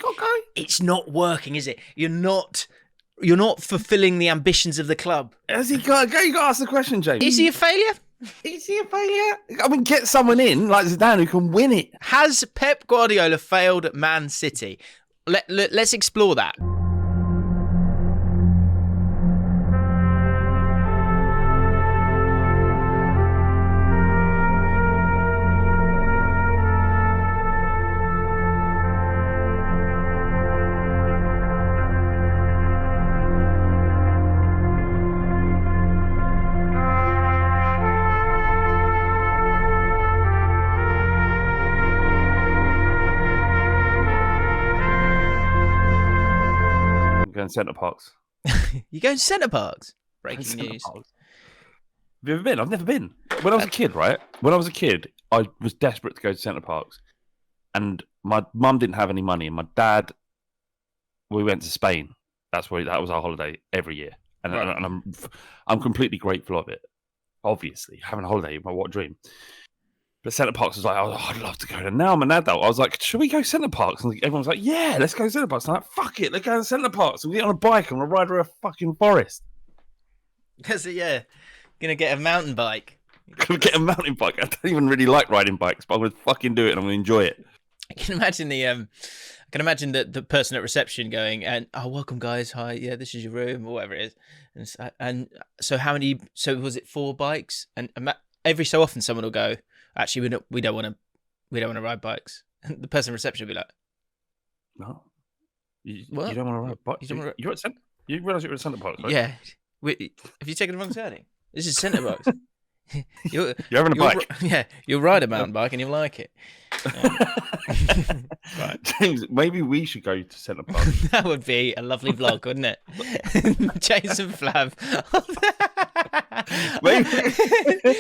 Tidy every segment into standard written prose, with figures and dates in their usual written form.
got to go. It's not working, is it? You're not fulfilling the ambitions of the club. Has he got to go? You got to ask the question, James. Is he a failure? Is he a failure? I mean, get someone in like Zidane who can win it. Has Pep Guardiola failed at Man City? Let's explore that. Going Centre Parks. You going Centre Parks? Breaking Centre news. Parks. Have you ever been? I've never been. When I was a kid, right? When I was a kid, I was desperate to go to Centre Parks. And my mum didn't have any money. And my dad, we went to Spain. That was our holiday every year. And, Right. and I'm completely grateful of it. Obviously, having a holiday, what a dream. But Centre Parks was like, oh, I'd love to go. And now I'm an adult. I was like, should we go Centre Parks? And everyone's like, yeah, let's go Centre Parks. I'm like, fuck it, let's go to Centre Parks. And we get on a bike and we'll ride through a fucking forest. Because gonna get a mountain bike. Gonna get a mountain bike. I don't even really like riding bikes, but I'm gonna fucking do it and I'm gonna enjoy it. I can imagine the person at reception going, and welcome guys, hi, yeah, this is your room or whatever it is, and so how many? So was it 4 bikes? And every so often someone will go, actually we don't want to ride bikes. And the person at reception will be like, No, you What? don't want to ride bikes. You're at Centre. You realise you're at Centre Parks, right? yeah, have you taken the wrong turning? This is Centre Parks. You're having a bike. Yeah, you'll ride a mountain bike and you'll like it. Right, James. Maybe we should go to Centre Parks. That would be a lovely vlog, wouldn't it? Jason Flav. Maybe.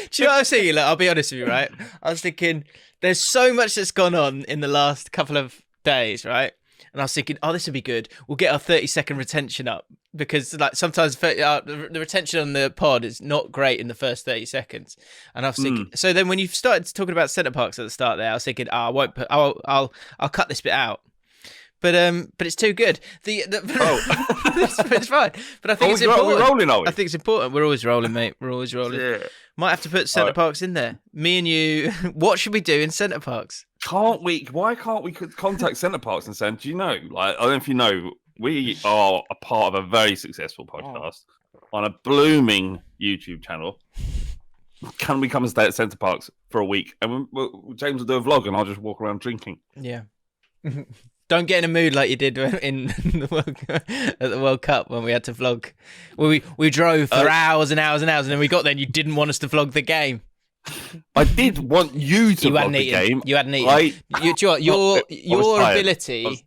Do you know what I was thinking? Look, I'll be honest with you, right? I was thinking, there's so much that's gone on in the last couple of days, right? And I was thinking, this would be good. We'll get our 30-second retention up. Because like sometimes the retention on the pod is not great in the first 30 seconds. And I was thinking, so then when you started talking about Centre Parks at the start there, I was thinking, I'll cut this bit out. But it's too good. It's fine. But I think it's important. We're rolling, are we? I think it's important. We're always rolling, mate. We're always rolling. Yeah. Might have to put Centre Parks in there. Me and you. What should we do in Centre Parks? Can't we? Why can't we contact Centre Parks and say, do you know? Like, I don't know if you know, we are a part of a very successful podcast on a blooming YouTube channel. Can we come and stay at Centre Parks for a week? And James will do a vlog and I'll just walk around drinking. Yeah. Don't get in a mood like you did in at the World Cup when we had to vlog. We drove for hours and hours and hours, and then we got there and you didn't want us to vlog the game. I did want you to vlog the game. You hadn't eaten. Your ability.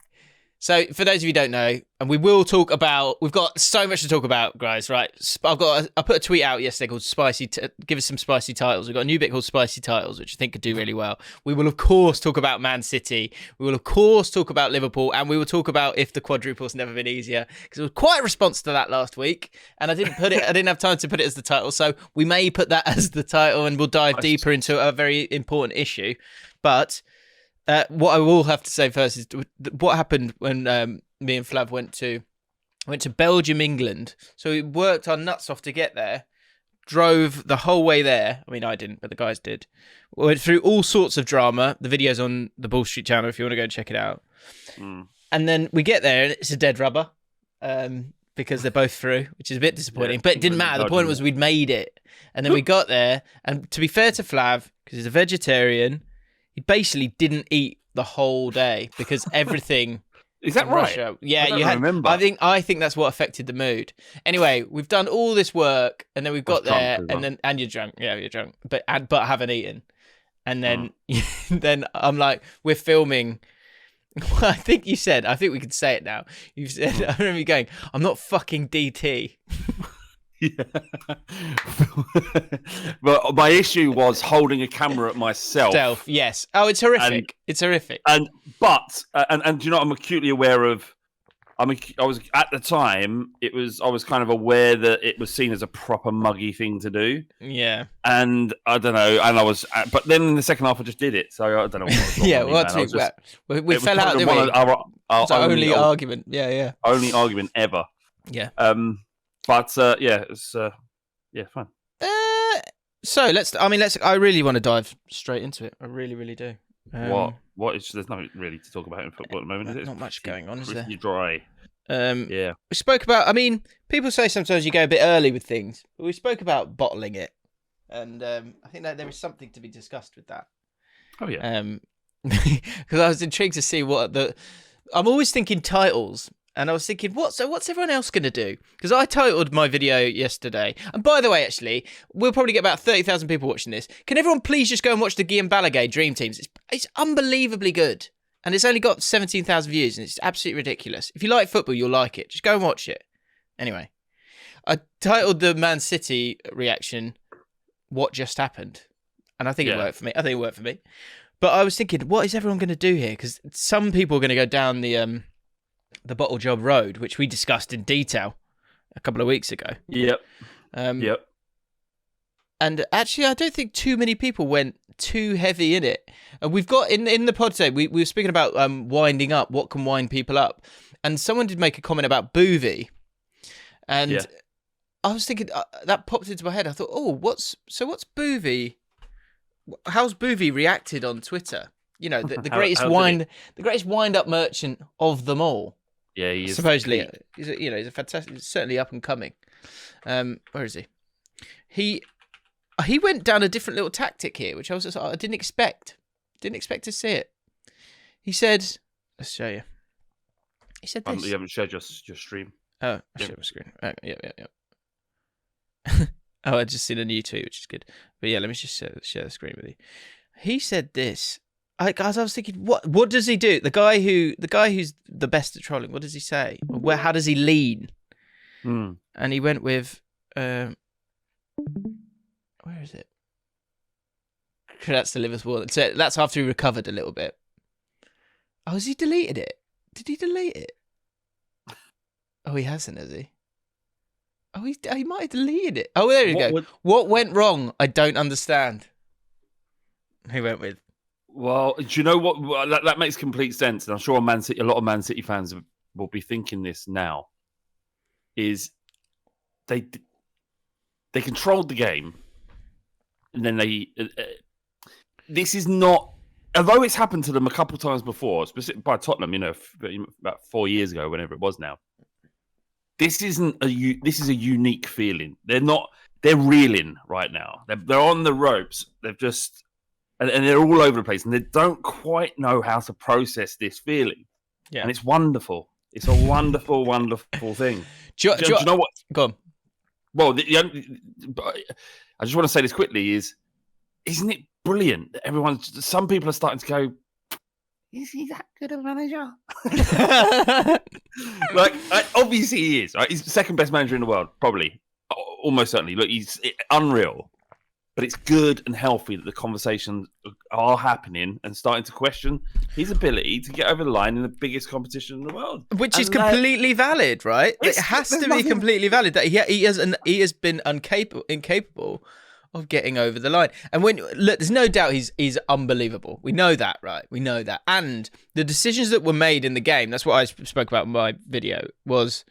So, for those of you who don't know, and we've got so much to talk about, guys, right? I put a tweet out yesterday called give us some spicy titles. We've got a new bit called Spicy Titles, which I think could do really well. We will, of course, talk about Man City. We will, of course, talk about Liverpool, and we will talk about if the quadruple's never been easier, because it was quite a response to that last week, and I didn't have time to put it as the title, so we may put that as the title, and we'll dive deeper into a very important issue. But what I will have to say first is what happened when me and Flav went to Belgium, England. So we worked our nuts off to get there, drove the whole way there. I mean, I didn't, but the guys did. We went through all sorts of drama. The video's on the Ball Street channel if you want to go and check it out. And then we get there and it's a dead rubber because they're both through, which is a bit disappointing. But it didn't matter. The point was we'd made it. And then we got there. And to be fair to Flav, because he's a vegetarian, he basically didn't eat the whole day because everything. Is that right? Russia, yeah, I remember. I think that's what affected the mood. Anyway, we've done all this work, and then we've got there, and you're drunk. Yeah, you're drunk, but haven't eaten. And then then I'm like, we're filming. I think we can say it now. You said, I remember you going, I'm not fucking DT. Yeah. But my issue was holding a camera at myself. Yes. Oh, it's horrific. It's horrific. And do you know, I'm acutely aware of I mean, I was at the time. I was kind of aware that it was seen as a proper muggy thing to do. Yeah. And I don't know. And but then in the second half, I just did it. So I don't know. We fell out. Our only argument. Yeah. Only argument ever. Yeah. But it's fun. So I really want to dive straight into it. I really, really do. What is? There's nothing really to talk about in football at the moment. Is it? Not much going on, is there? Pretty dry. We spoke about. I mean, people say sometimes you go a bit early with things, but we spoke about bottling it, and I think that there is something to be discussed with that. Oh yeah. Because I was intrigued to see I'm always thinking titles. And I was thinking, what's everyone else going to do? Because I titled my video yesterday. And by the way, actually, we'll probably get about 30,000 people watching this. Can everyone please just go and watch the Guillaume Balaguer Dream Teams? It's unbelievably good. And it's only got 17,000 views, and it's absolutely ridiculous. If you like football, you'll like it. Just go and watch it. Anyway, I titled the Man City reaction, What Just Happened? And I think it worked for me. But I was thinking, what is everyone going to do here? Because some people are going to go down the bottle job road, which we discussed in detail a couple of weeks ago. Yep. And actually, I don't think too many people went too heavy in it. And we've got in the pod today, we were speaking about winding up, what can wind people up. And someone did make a comment about Boovy. And I was thinking, that popped into my head. I thought, what's Boovy? How's Boovy reacted on Twitter? You know, the greatest wind-up merchant of them all. Yeah, he is. Supposedly, he's a fantastic, certainly up and coming. Where is he? He went down a different little tactic here, which I didn't expect. Didn't expect to see it. He said, "Let's show you." He said this. You haven't shared your stream. Oh, I shared my screen. Yeah. Oh, I just seen a new tweet, which is good. But yeah, let me just share the screen with you. He said this. I was thinking, what does he do? The guy who's the best at trolling. What does he say? How does he lean? And he went with, where is it? That's the Liverpool. So that's after he recovered a little bit. Oh, has he deleted it? Did he delete it? Oh, he hasn't, has he? Oh, he might have deleted it. Oh, there you go. What went wrong? I don't understand. He went with. Well, do you know what? That makes complete sense, and I'm sure a lot of Man City fans will be thinking this now. Is they controlled the game, and then this is not. Although it's happened to them a couple of times before, specifically by Tottenham, about 4 years ago, whenever it was now. This is a unique feeling. They're reeling right now. They're on the ropes. They've just. And they're all over the place, and they don't quite know how to process this feeling. Yeah, and it's wonderful. It's a wonderful, wonderful thing. Do you know what? Go on. Well, I just want to say this quickly: isn't it brilliant that some people are starting to go, is he that good of a manager? Obviously he is. Right? He's the second best manager in the world, probably, almost certainly. Look, he's unreal. But it's good and healthy that the conversations are happening and starting to question his ability to get over the line in the biggest competition in the world. Which is completely valid, right? It has to be completely valid that he has been incapable of getting over the line. And there's no doubt he's unbelievable. We know that, right? We know that. And the decisions that were made in the game, that's what I spoke about in my video, was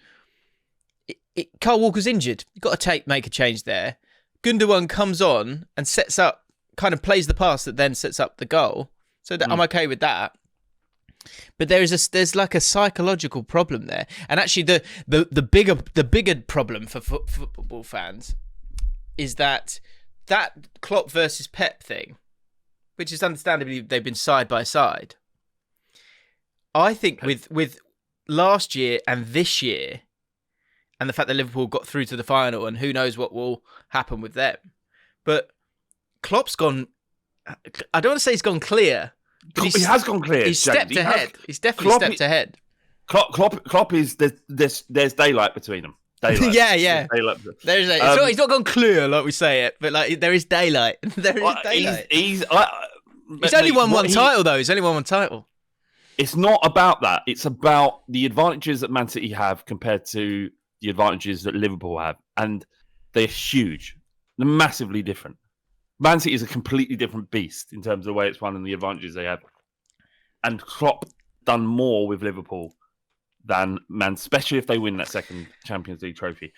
Kyle Walker's injured. You've got to make a change there. Gundogan comes on and sets up, kind of plays the pass that then sets up the goal. So I'm okay with that. But there's like a psychological problem there, and actually the bigger problem for football fans is that Klopp versus Pep thing, which is understandably they've been side by side. I think with last year and this year. And the fact that Liverpool got through to the final, and who knows what will happen with them. But Klopp's gone. I don't want to say he's gone clear. He has gone clear. He's stepped ahead. He's definitely stepped ahead. Klopp is there's daylight between them. Daylight. Yeah. He's not gone clear like we say it, but like there is daylight. There is daylight. He's only won one title though. He's only won one title. It's not about that. It's about the advantages that Man City have compared to the advantages that Liverpool have. And they're huge. They're massively different. Man City is a completely different beast in terms of the way it's run and the advantages they have. And Klopp done more with Liverpool than Man, especially if they win that second Champions League trophy.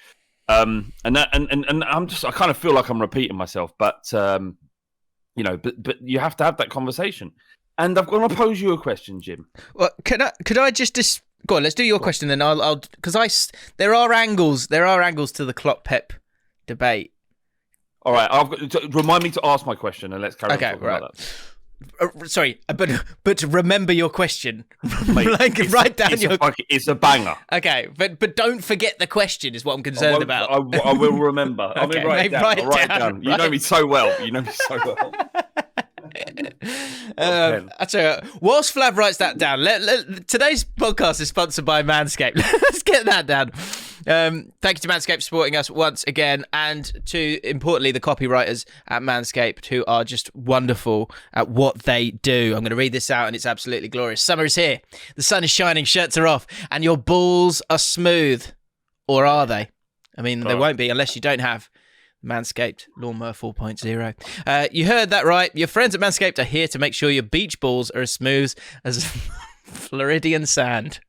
And I kind of feel like I'm repeating myself, but you know, but you have to have that conversation. And I'm going to pose you a question, Jim. Well, could I just go on? Let's do your question, then I'll because there are angles to the Klopp Pep debate. All right, remind me to ask my question, and let's carry on talking about that. Sorry, but remember your question. Mate, write down your. It's a banger. Okay, but don't forget the question. Is what I'm concerned about. I will remember. I'm going to write it down. You know me so well. I tell you what, whilst Flav writes that down, today's podcast is sponsored by Manscaped. Let's get that down. Thank you to Manscaped for supporting us once again, and to, importantly, the copywriters at Manscaped, who are just wonderful at what they do. I'm going to read this out, and it's absolutely glorious. Summer is here. The sun is shining, shirts are off, and your balls are smooth. Or are they? I mean, they won't be unless you don't have Manscaped Lawnmower 4.0. You heard that right. Your friends at Manscaped are here to make sure your beach balls are as smooth as Floridian sand.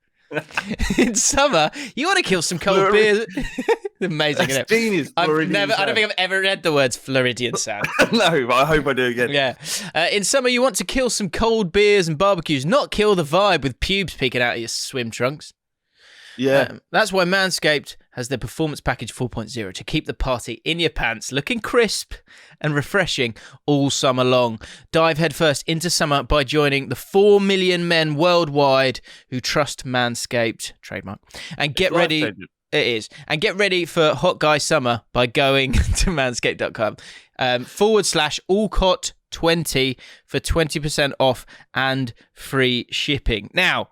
In summer, you want to kill some cold beers. Amazing, isn't it? Genius. I don't think I've ever read the words Floridian sand. No, but I hope I do again. Yeah. In summer, you want to kill some cold beers and barbecues, not kill the vibe with pubes peeking out of your swim trunks. Yeah. That's why Manscaped has their Performance Package 4.0 to keep the party in your pants looking crisp and refreshing all summer long. Dive headfirst into summer by joining the 4 million men worldwide who trust Manscaped, trademark, and get ready. It is. And get ready for hot guy summer by going to manscaped.com /Allcott20 for 20% off and free shipping. Now,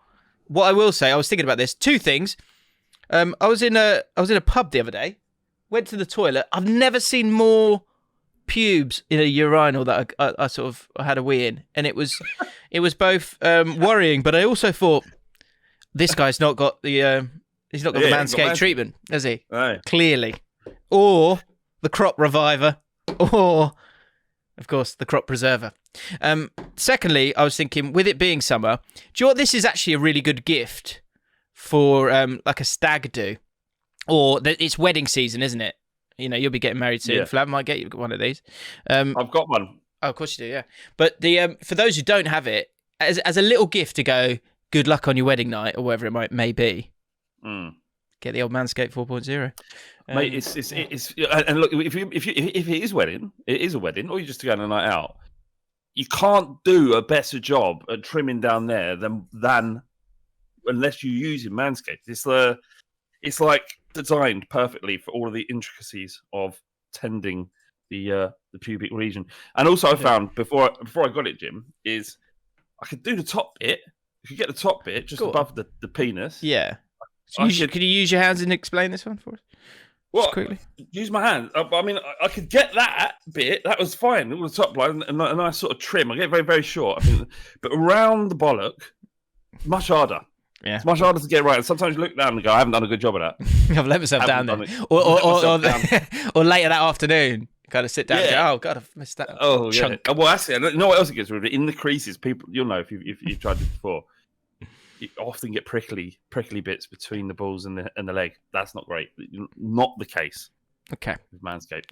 what I will say, I was thinking about this. Two things. I was in a pub the other day. Went to the toilet. I've never seen more pubes in a urinal that I had a wee in, and it was both worrying, but I also thought this guy's not got the Manscaped treatment, has he? Right. Clearly, or the crop reviver, or of course the crop preserver. Secondly, I was thinking, with it being summer, do you know what? This is actually a really good gift for like a stag do, or it's wedding season, isn't it? You know, you'll be getting married soon. Yeah. Flav might get you one of these. I've got one. Oh, of course you do, yeah. But the for those who don't have it, as a little gift to go, good luck on your wedding night or whatever it may be. Get the old Manscaped 4.0. Mate, it's and look, if it is wedding, it is a wedding, or you're just going on a night out. You can't do a better job at trimming down there than unless you're using Manscaped. It's like designed perfectly for all of the intricacies of tending the pubic region. And also, I found before I got it, Jim, is I could do the top bit. If you get the top bit just above the penis, yeah. Could you use your hands and explain this one for us? Well, quickly. Use my hands. I mean, I could get that bit. That was fine. All the top line and a nice sort of trim. I get very, very short. I think, but around the bollock, much harder. Yeah, it's much harder to get right. And sometimes you look down and go, "I haven't done a good job of that." I've let myself down there, or later that afternoon, kind of sit down. And go, oh God, I've missed that. Oh chunk. Yeah. Well, actually, you know what else it gets rid of? In the creases, people, you'll know if you've tried it before. You often get prickly bits between the balls and the leg. That's not great. Not the case. Okay. With Manscaped.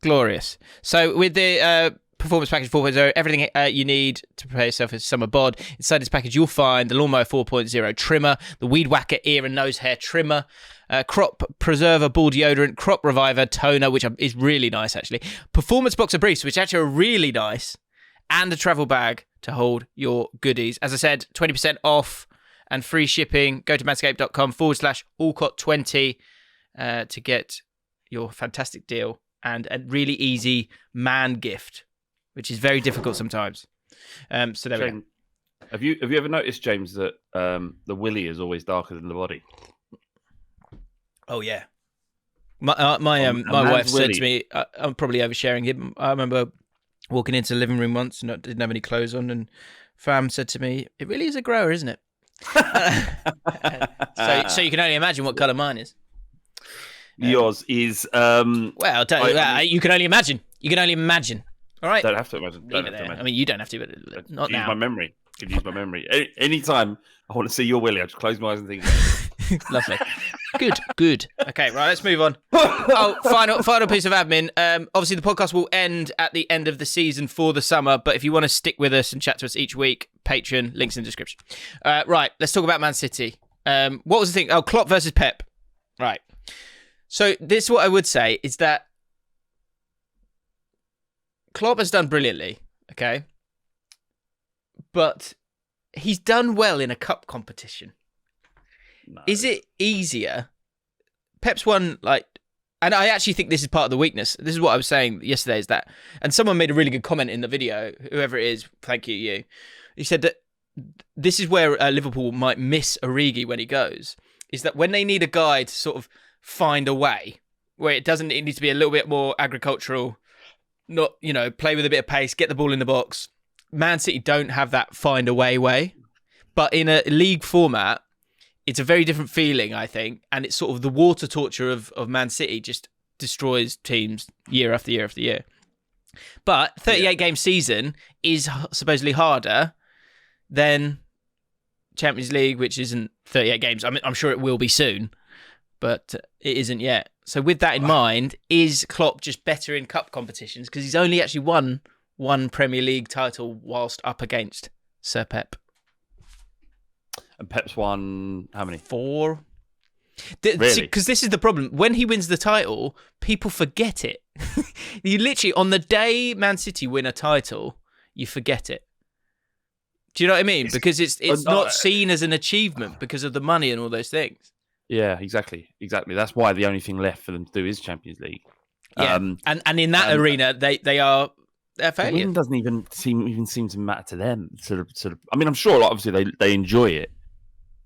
Glorious. So with the Performance Package 4.0, everything you need to prepare yourself for summer bod. Inside this package, you'll find the Lawnmower 4.0 trimmer, the Weed Whacker ear and nose hair trimmer, Crop Preserver ball deodorant, Crop Reviver toner, which is really nice, actually, Performance Boxer briefs, which actually are really nice, and a travel bag to hold your goodies. As I said, 20% off and free shipping. Go to manscaped.com /Allcott20 to get your fantastic deal and a really easy man gift, which is very difficult sometimes. So there we go. Have you ever noticed, James, that the willy is always darker than the body? Oh yeah. My wife said to me, I'm probably oversharing him. I remember walking into the living room once and I didn't have any clothes on, and Fam said to me, "It really is a grower, isn't it?" So you can only imagine what colour mine is. Yours is well, you can only imagine. You can only imagine. All right. Don't have to imagine. I mean, you don't have to, but not now. Use my memory. Could use my memory. Anytime I want to see your willy, I just close my eyes and think. Lovely. Good. Okay, right, let's move on. Final piece of admin. Obviously, the podcast will end at the end of the season for the summer, but if you want to stick with us and chat to us each week, Patreon, links in the description. Right, let's talk about Man City. What was the thing? Oh, Klopp versus Pep. Right. So this is what I would say is that Klopp has done brilliantly, okay? But he's done well in a cup competition. No. Is it easier? Pep's won, and I actually think this is part of the weakness. This is what I was saying yesterday, is that, and someone made a really good comment in the video, whoever it is, thank you. He said that this is where Liverpool might miss Origi when he goes, is that when they need a guy to sort of find a way, where it needs to be a little bit more agricultural, not, play with a bit of pace, get the ball in the box. Man City don't have that find a way. But in a league format, it's a very different feeling, I think. And it's sort of the water torture of Man City just destroys teams year after year after year. But 38-game season is supposedly harder than Champions League, which isn't 38 games. I mean, I'm sure it will be soon, but it isn't yet. So with that in mind, is Klopp just better in cup competitions? Because he's only actually won one Premier League title whilst up against Sir Pep. And Pep's won how many? 4. Really? Because this is the problem. When he wins the title, people forget it. You literally, on the day Man City win a title, you forget it. Do you know what I mean? Because it's not seen as an achievement because of the money and all those things. Yeah, exactly. That's why the only thing left for them to do is Champions League. Yeah, and in that arena, they are a failure. The win doesn't even seem to matter to them. Sort of. I mean, I'm sure obviously they enjoy it,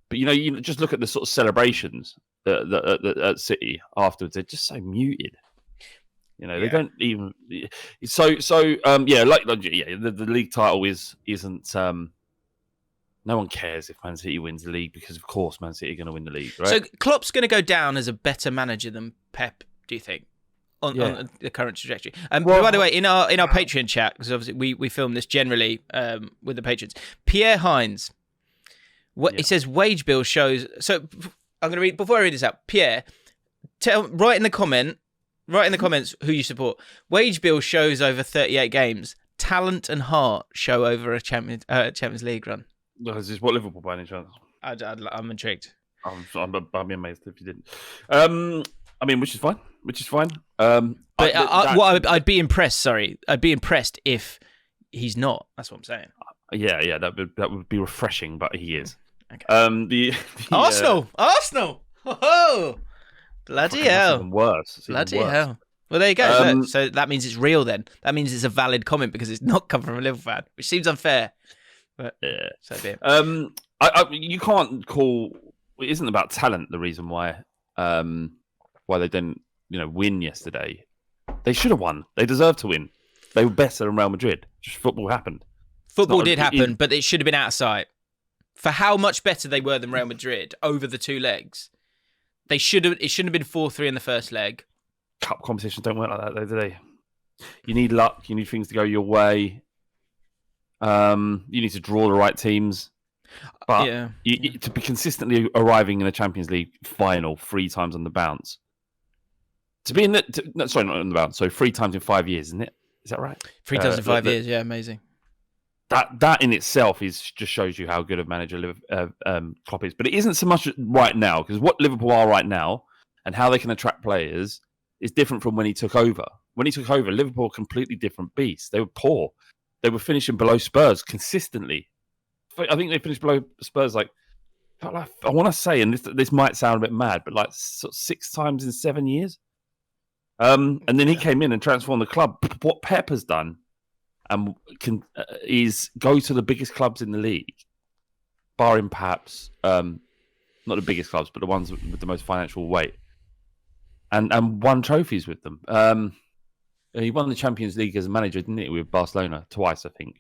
but you just look at the sort of celebrations at City afterwards. They're just so muted. They don't even. The league title isn't. No one cares if Man City wins the league because, of course, Man City are going to win the league, right? So Klopp's going to go down as a better manager than Pep, do you think, on the current trajectory? By the way, in our Patreon chat, because obviously we film this generally with the patrons, Pierre Hines, he says wage bill shows. So I'm going to read, before I read this out, Pierre, write in the comments who you support. Wage bill shows over 38 games. Talent and heart show over a Champions League run. Is this what Liverpool by any chance? I'm intrigued. I'd be amazed if you didn't. I mean, which is fine. I'd be impressed. Sorry, I'd be impressed if he's not. That's what I'm saying. Yeah, that would be refreshing, but he is. Okay. The Arsenal. Oh, bloody hell! Even worse. Bloody hell! Well, there you go. So that means it's real then. That means it's a valid comment because it's not come from a Liverpool fan, which seems unfair. But yeah. So be it. You can't call. It isn't about talent. The reason why they didn't, win yesterday. They should have won. They deserved to win. They were better than Real Madrid. Just football happened. Football did happen, but it should have been out of sight. For how much better they were than Real Madrid over the 2 legs, it shouldn't have been 4-3 in the first leg. Cup competitions don't work like that, though, do they? You need luck. You need things to go your way. You need to draw the right teams. But to be consistently arriving in a Champions League final 3 times on the bounce. To be not on the bounce. So 3 times in 5 years, isn't it? Is that right? 3 times in 5 years, yeah, amazing. That in itself just shows you how good a manager Klopp is. But it isn't so much right now, because what Liverpool are right now and how they can attract players is different from when he took over. When he took over, Liverpool were a completely different beast. They were poor. They were finishing below Spurs consistently. I think they finished below Spurs I want to say, and this might sound a bit mad, but sort of 6 times in 7 years. And then he came in and transformed the club. What Pep has done is go to the biggest clubs in the league, barring perhaps not the biggest clubs, but the ones with the most financial weight, and won trophies with them. He won the Champions League as a manager, didn't he, with Barcelona twice, I think.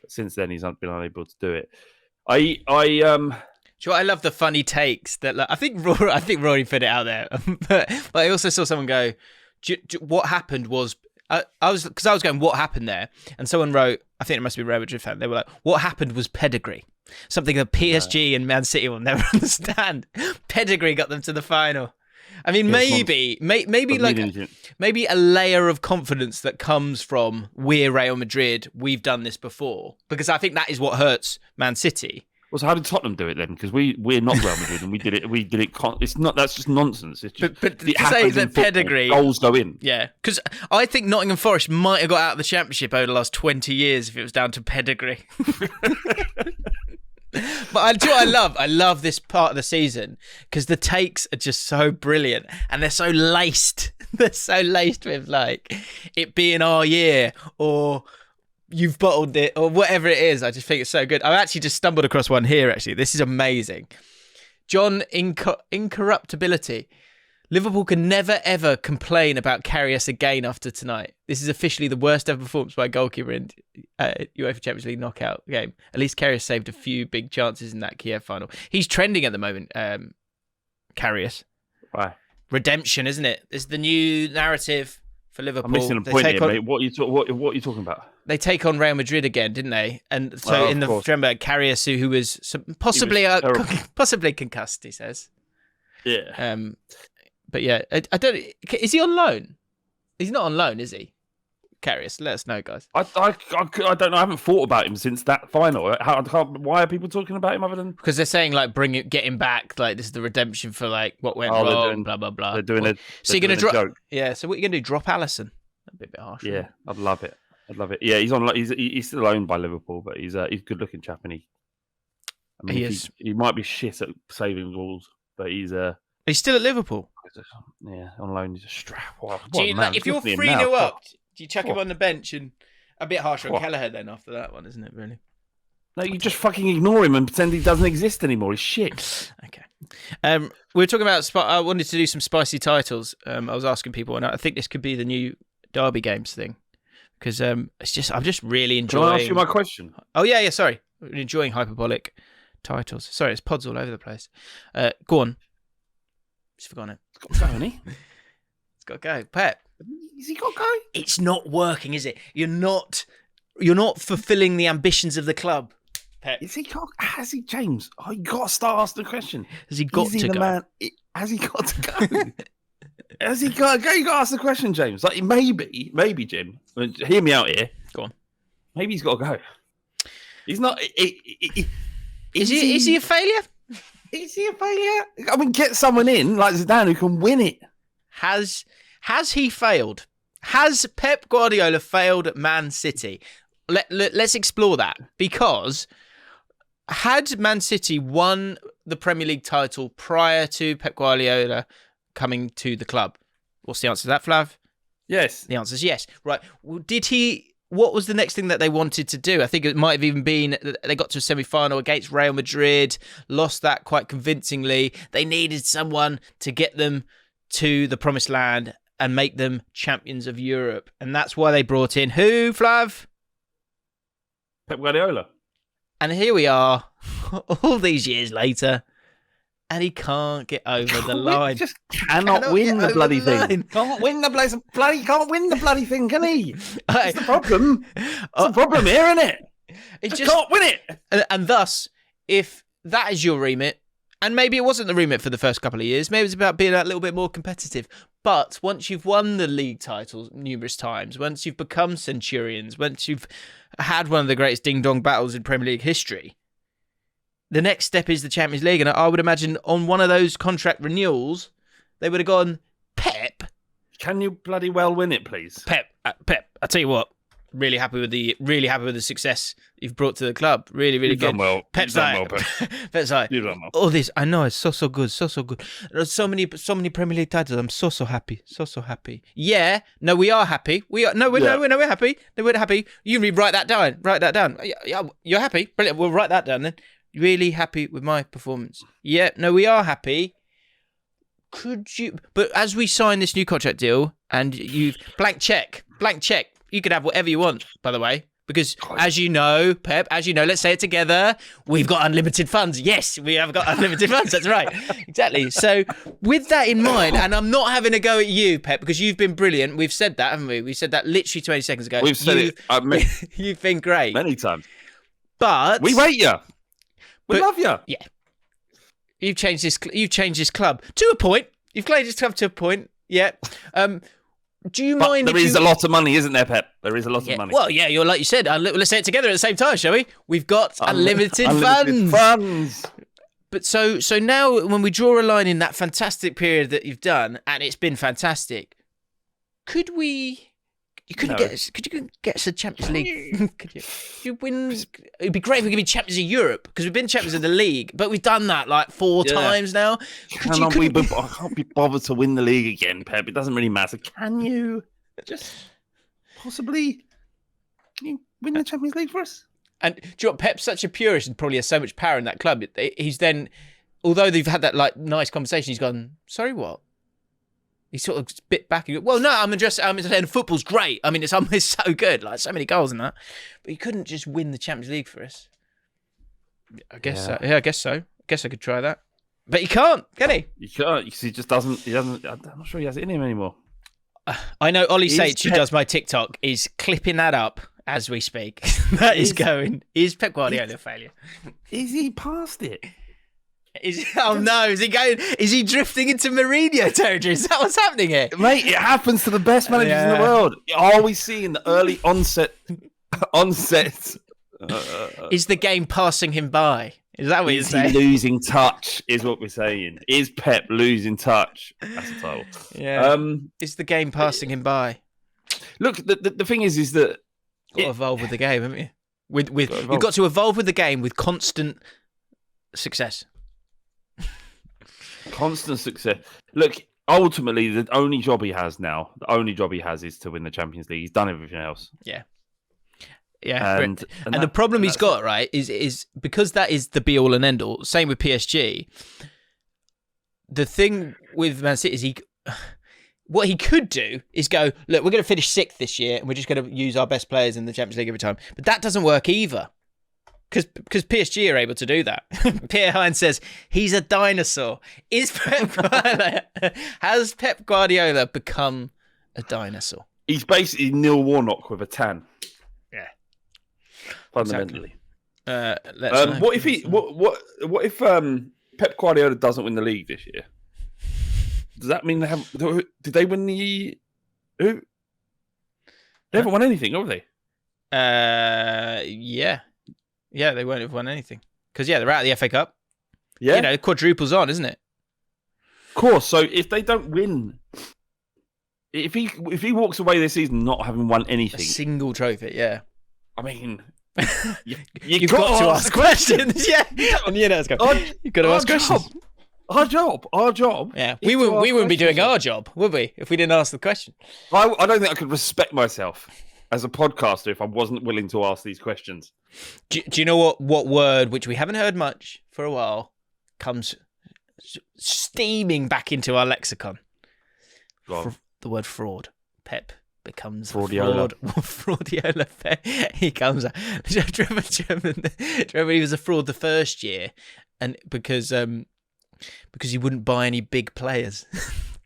But since then, he's been unable to do it. you know what? I love the funny takes that I think Rory put it out there, but I also saw someone go, "What happened was." I was going, what happened there? And someone wrote, I think it must be a Real Madrid fan. They were like, what happened was pedigree. Something that PSG and Man City will never understand. Pedigree got them to the final. I mean, maybe a layer of confidence that comes from we're Real Madrid. We've done this before, because I think that is what hurts Man City. Well, so how did Tottenham do it then? Because we're not Real Madrid and we did it. It's not. That's just nonsense. It's just, but to say that pedigree, goals go in. Yeah, because I think Nottingham Forest might have got out of the Championship over the last 20 years if it was down to pedigree. But do you know what I love this part of the season because the takes are just so brilliant and they're so laced. They're so laced with like it being our year or you've bottled it or whatever it is. I just think it's so good. I've actually just stumbled across one here, actually. This is amazing. John Incorruptibility. Liverpool can never, ever complain about Karius again after tonight. This is officially the worst ever performance by a goalkeeper in UEFA Champions League knockout game. At least Karius saved a few big chances in that Kiev final. He's trending at the moment, Karius. Why? Redemption, isn't it? It's the new narrative for Liverpool. I'm missing a point here, mate. What are you talking about? They take on Real Madrid again, didn't they? And so remember Karius, who was possibly concussed, he says. Yeah. But yeah, I don't. Is he on loan? He's not on loan, is he? Karius, let us know, guys. I don't know. I haven't thought about him since that final. Why are people talking about him other than because they're saying like get him back? Like this is the redemption for like what went wrong. Blah blah blah. They're doing a. So you're gonna drop? Yeah. So what are you gonna do? Drop Alisson? That'd be a bit harsh. Yeah, I'd love it. Yeah, he's on. He's still owned by Liverpool, but he's a good looking chap, and he is. He might be shit at saving goals, but he's still at Liverpool. Yeah, on loan. He's a strap. If you're 3-0 up, do you chuck him on the bench? And a bit harsh on Kelleher then after that one, isn't it? Really? No, you just fucking ignore him and pretend he doesn't exist anymore. He's shit. Okay. We were talking about. I wanted to do some spicy titles. I was asking people, and I think this could be the new Derby Games thing because I'm just really enjoying. Can I ask you my question? Oh yeah. Sorry, enjoying hyperbolic titles. Sorry, it's pods all over the place. Go on. Just forgotten it. It's got to go, hasn't he? It's got to go. Pep. Has he got to go? It's not working, is it? You're not fulfilling the ambitions of the club, Pep. Has he, James? Oh, you got to start asking the question. Has he got to go? Has he got to go? Has he got to go? You got to ask the question, James. Like maybe, Jim. Hear me out here. Go on. Maybe he's got to go. He's not. Is he a failure? Is he a failure? I mean, get someone in like Zidane who can win it. Has he failed? Has Pep Guardiola failed at Man City? Let's explore that. Because had Man City won the Premier League title prior to Pep Guardiola coming to the club? What's the answer to that, Flav? Yes. The answer is yes. Right. Well, what was the next thing that they wanted to do? I think it might have even been they got to a semi-final against Real Madrid, lost that quite convincingly. They needed someone to get them to the promised land and make them champions of Europe. And that's why they brought in who, Flav? Pep Guardiola. And here we are, all these years later, and he can't get over the line. Just cannot win the bloody thing. Can't win the bloody thing, can he? That's the problem. That's the problem here, isn't it? He just can't win it. And thus, if that is your remit, and maybe it wasn't the remit for the first couple of years, maybe it's about being a little bit more competitive. But once you've won the league titles numerous times, once you've become Centurions, once you've had one of the greatest ding-dong battles in Premier League history, the next step is the Champions League. And I would imagine on one of those contract renewals, they would have gone, Pep. Can you bloody well win it, please? Pep, I tell you what, really happy with the success you've brought to the club. Really, really You've good. Done well. Pep's You've like, done Pep's like, You've done well. all this, I know, it's so good, so good. There's so many Premier League titles. I'm so happy, so happy. Yeah, no, we are happy. We're happy. No, we're happy. You write that down. Write that down. Yeah, you're happy. Brilliant. We'll write that down then. Really happy with my performance. Yeah, no, we are happy. Could you? But as we sign this new contract deal, and you blank check. You could have whatever you want, by the way. Because as you know, Pep, let's say it together, we've got unlimited funds. Yes, we have got unlimited funds. That's right. Exactly. So with that in mind, and I'm not having a go at you, Pep, because you've been brilliant. We've said that, haven't we? We said that literally 20 seconds ago. We've said it. You've been great. Many times. But we rate you. We love you. Yeah. You've changed this club to a point. You've changed this club to a point. Yeah. Do you mind? There is a lot of money, isn't there, Pep? There is a lot of money. Well, yeah, you're like you said. Let's say it together at the same time, shall we? We've got unlimited funds. But so now, when we draw a line in that fantastic period that you've done, and it's been fantastic, could we? Could you get us a Champions League? Could you win? It'd be great if we could be champions of Europe, because we've been champions of the league, but we've done that like 4 times now. I can't be bothered to win the league again, Pep. It doesn't really matter. Can you just possibly win the Champions League for us? And do you know what? Pep's such a purist and probably has so much power in that club. He's then, although they've had that like nice conversation, he's gone, sorry, what? He sort of bit back and go, well, no, I'm saying football's great. I mean, it's so good, like so many goals in that. But he couldn't just win the Champions League for us. I guess so. Yeah, I guess so. I guess I could try that. But he can't, can he? He can't, because he just doesn't, I'm not sure he has it in him anymore. I know Ollie Sage, who does my TikTok, is clipping that up as we speak. That is going. Is Pep Guardiola a failure? Is he past it? Oh no! Is he going? Is he drifting into Mourinho territory? Is that what's happening here, mate? It happens to the best managers in the world. Are we seeing the early onset? Is the game passing him by? Is that what you're saying? Is he losing touch? Is what we're saying. Is Pep losing touch? That's the title. Yeah. Is the game passing him by? Look, the thing is that got to evolve with the game, haven't you? You've got to evolve with the game with constant success. Constant success. Look, ultimately, the only job he has is to win the Champions League. He's done everything else. Yeah. Yeah. And the problem he's got, right, is because that is the be all and end all. Same with PSG. The thing with Man City is what he could do is go, look, we're going to finish 6th this year, and we're just going to use our best players in the Champions League every time. But that doesn't work either. Because PSG are able to do that. Pierre Hines says he's a dinosaur. Has Pep Guardiola become a dinosaur? He's basically Neil Warnock with a tan. Yeah, fundamentally. Exactly. What if Pep Guardiola doesn't win the league this year? Does that mean they have? Did they win the? Who? They haven't won anything, have they? Yeah. Yeah, they won't have won anything. Because, they're out of the FA Cup. Yeah. Quadruple's on, isn't it? Of course. So if they don't win, if he walks away this season not having won anything. A single trophy, yeah. I mean, you've got to ask questions. Yeah. Let's go. You've got to ask questions. Our job. Yeah. We wouldn't be doing our job, would we, if we didn't ask the question? I don't think I could respect myself as a podcaster if I wasn't willing to ask these questions. Do you know what word, which we haven't heard much for a while, comes steaming back into our lexicon? The word fraud. Pep becomes Fraudiola. Fraudiola. He comes out. Remember he was a fraud the first year, and because he wouldn't buy any big players.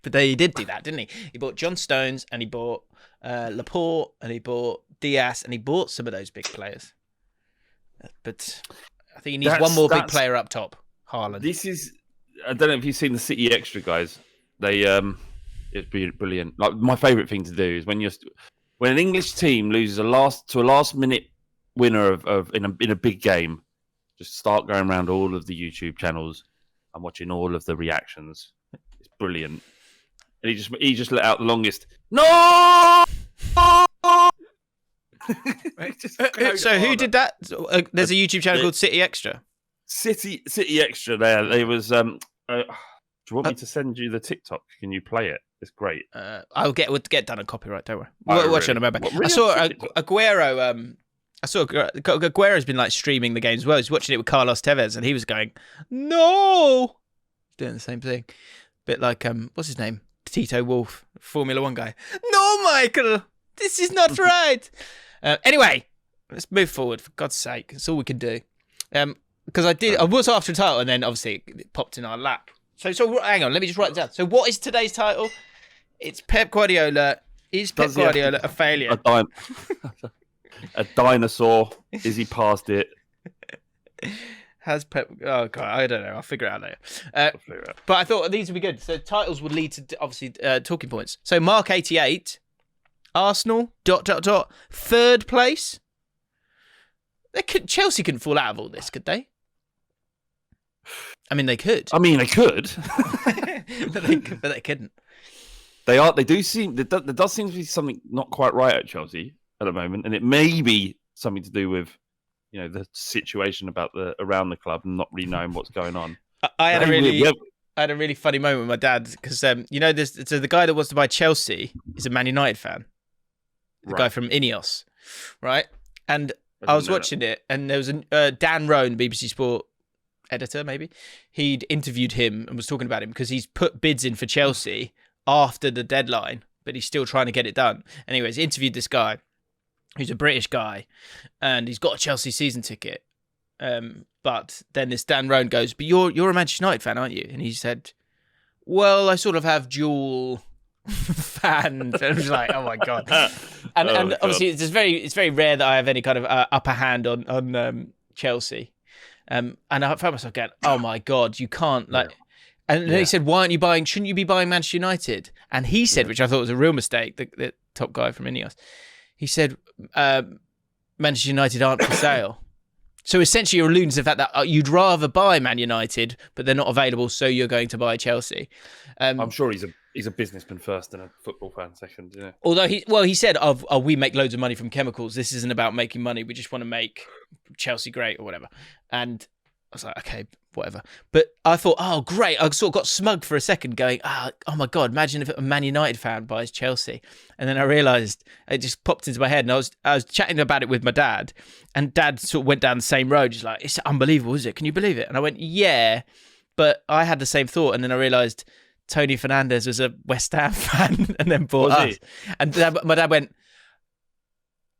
But he did do that, didn't he? He bought John Stones, and he bought Laporte, and he bought Diaz, and he bought some of those big players. But I think he needs one more big player up top. Haaland. I don't know if you've seen the City Extra guys. They it's brilliant. Like my favourite thing to do is when an English team loses a last minute winner in a big game, just start going around all of the YouTube channels and watching all of the reactions. It's brilliant. And he just let out the longest no. So who did that? There's a YouTube channel called City Extra. City Extra. There was. Do you want me to send you the TikTok? Can you play it? It's great. I'll get done on copyright. Don't worry. Watch it on remember. I saw Aguero. Aguero's been like streaming the games as well. He's watching it with Carlos Tevez, and he was going, "No," doing the same thing. Bit like what's his name? Tito Wolff, Formula One guy. No, Michael, this is not right. Anyway, Let's move forward, for God's sake. That's all we can do. Because I was after a title, and then obviously it popped in our lap. So hang on, let me just write it down. So what is today's title? It's Pep Guardiola. Is Pep Guardiola a failure? A dinosaur? Is he past it? Has Pep? Oh God, I don't know. I'll figure it out later. But I thought these would be good. So titles would lead to obviously talking points. So Mark 88, Arsenal ... third place. Chelsea couldn't fall out of all this, could they? I mean, they could. They could, but they couldn't. There does seem to be something not quite right at Chelsea at the moment, and it may be something to do with, the situation around the club and not really knowing what's going on. I had a really funny moment with my dad because so the guy that wants to buy Chelsea is a Man United fan, the guy from Ineos, right? And I was watching it, and there was Dan Roan, BBC Sport editor, maybe. He'd interviewed him and was talking about him because he's put bids in for Chelsea after the deadline, but he's still trying to get it done. Anyways, he interviewed this guy who's a British guy, and he's got a Chelsea season ticket. But then this Dan Roan goes, "But you're a Manchester United fan, aren't you?" And he said, "Well, I sort of have dual fans." And I was like, "Oh my God!" And obviously, it's very rare that I have any kind of upper hand on Chelsea. And I found myself going, "Oh my God, you can't like." Yeah. And then he said, "Why aren't you buying? Shouldn't you be buying Manchester United?" And he said, which I thought was a real mistake, the top guy from Ineos. He said, "Manchester United aren't for sale." So essentially, you're alluding to the fact that you'd rather buy Man United, but they're not available, so you're going to buy Chelsea. I'm sure he's a businessman first and a football fan second. Yeah. Although he said, we make loads of money from chemicals. This isn't about making money. We just want to make Chelsea great or whatever. And I was like, okay, whatever. But I thought, oh, great. I sort of got smug for a second going, oh my God, imagine if a Man United fan buys Chelsea. And then I realised, it just popped into my head. And I was chatting about it with my dad. And Dad sort of went down the same road. Just like, it's unbelievable, is it? Can you believe it? And I went, yeah. But I had the same thought. And then I realised Tony Fernandez was a West Ham fan and then bought us. And my dad went,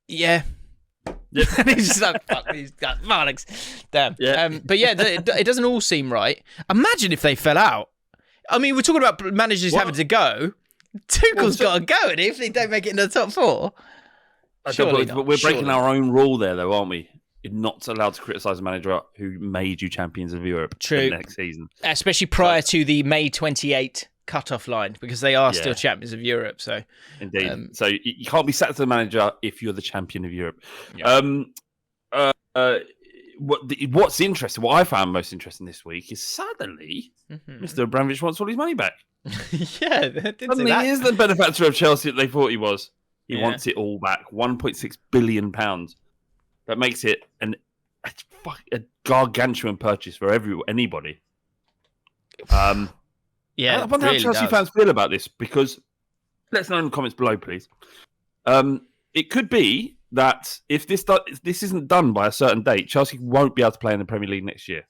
yeah. Yep. And he's just like, fuck these guys, Marlix. Damn. Yeah. But yeah, it doesn't all seem right. Imagine if they fell out. I mean, we're talking about managers having to go. Tuchel's got to go, and if they don't make it in the top four. Surely not. But we're breaking our own rule there, though, aren't we? You're not allowed to criticise a manager who made you champions of Europe the next season. Especially prior to the May 28 cut-off line, because they are still champions of Europe. So indeed. So you can't be sacked as a manager if you're the champion of Europe. Yeah. What's interesting, what I found most interesting this week is suddenly Mr. Abramovich wants all his money back. Yeah, suddenly he is the benefactor of Chelsea that they thought he was. He wants it all back. £1.6 billion. That makes it a gargantuan purchase for anybody. Yeah, I wonder how Chelsea fans feel about this, because let us know in the comments below, please. It could be that if this isn't done by a certain date, Chelsea won't be able to play in the Premier League next year.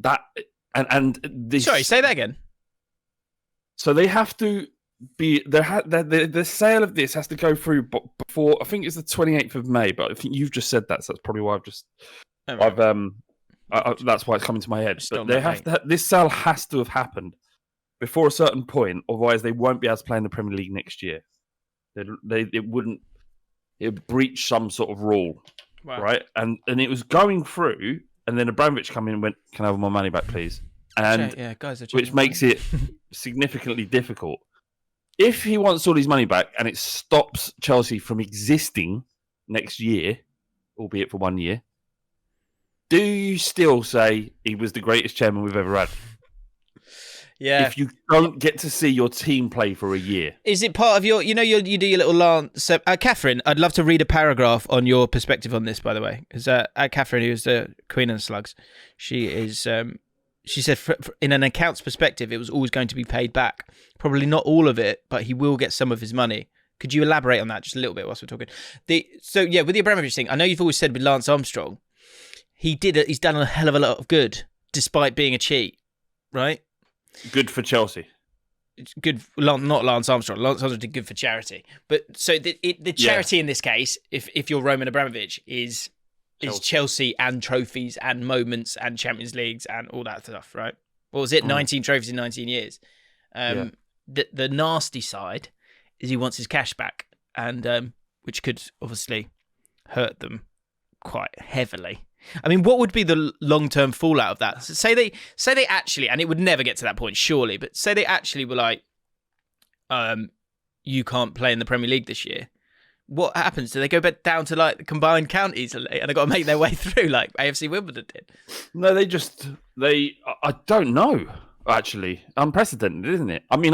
Sorry, say that again. So they have to be the sale of this has to go through before, I think it's the 28th of May, but I think you've just said that, so that's probably why that's why it's coming to my head. But this sale has to have happened before a certain point, otherwise they won't be able to play in the Premier League next year. It would breach some sort of rule, right? And it was going through, and then Abramovich come in and went, "Can I have my money back, please?" And which makes it significantly difficult. If he wants all his money back and it stops Chelsea from existing next year, albeit for 1 year, do you still say he was the greatest chairman we've ever had? Yeah. If you don't get to see your team play for a year. Is it part of you do your little lance? So, Catherine, I'd love to read a paragraph on your perspective on this, by the way. Because Catherine, who's the Queen of Slugs, she said, in an account's perspective, it was always going to be paid back. Probably not all of it, but he will get some of his money. Could you elaborate on that just a little bit whilst we're talking? With the Abramovich thing, I know you've always said with Lance Armstrong, he's done a hell of a lot of good, despite being a cheat, right? Good for Chelsea. good. Not Lance Armstrong. Lance Armstrong did good for charity, but so the charity in this case, if you're Roman Abramovich, is Chelsea and trophies and moments and Champions Leagues and all that stuff, right? What was it? 19 trophies in 19 years. The nasty side is he wants his cash back, and which could obviously hurt them quite heavily. I mean, what would be the long-term fallout of that? So say they actually, and it would never get to that point, surely, but say they actually were like, you can't play in the Premier League this year. What happens? Do they go back down to like the combined counties and they've got to make their way through like AFC Wimbledon did? No, I don't know, actually. Unprecedented, isn't it? I mean,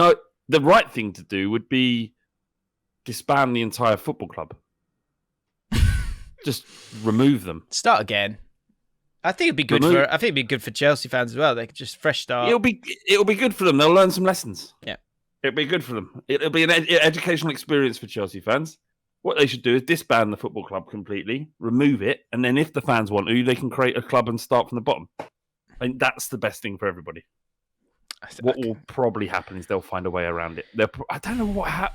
the right thing to do would be disband the entire football club. Just remove them. Start again. I think it'd be good for Chelsea fans as well. They could just fresh start. It'll be good for them. They'll learn some lessons. Yeah. It'll be good for them. It'll be an educational experience for Chelsea fans. What they should do is disband the football club completely, remove it, and then if the fans want to, they can create a club and start from the bottom. I think that's the best thing for everybody. What will probably happen is they'll find a way around it. I don't know what I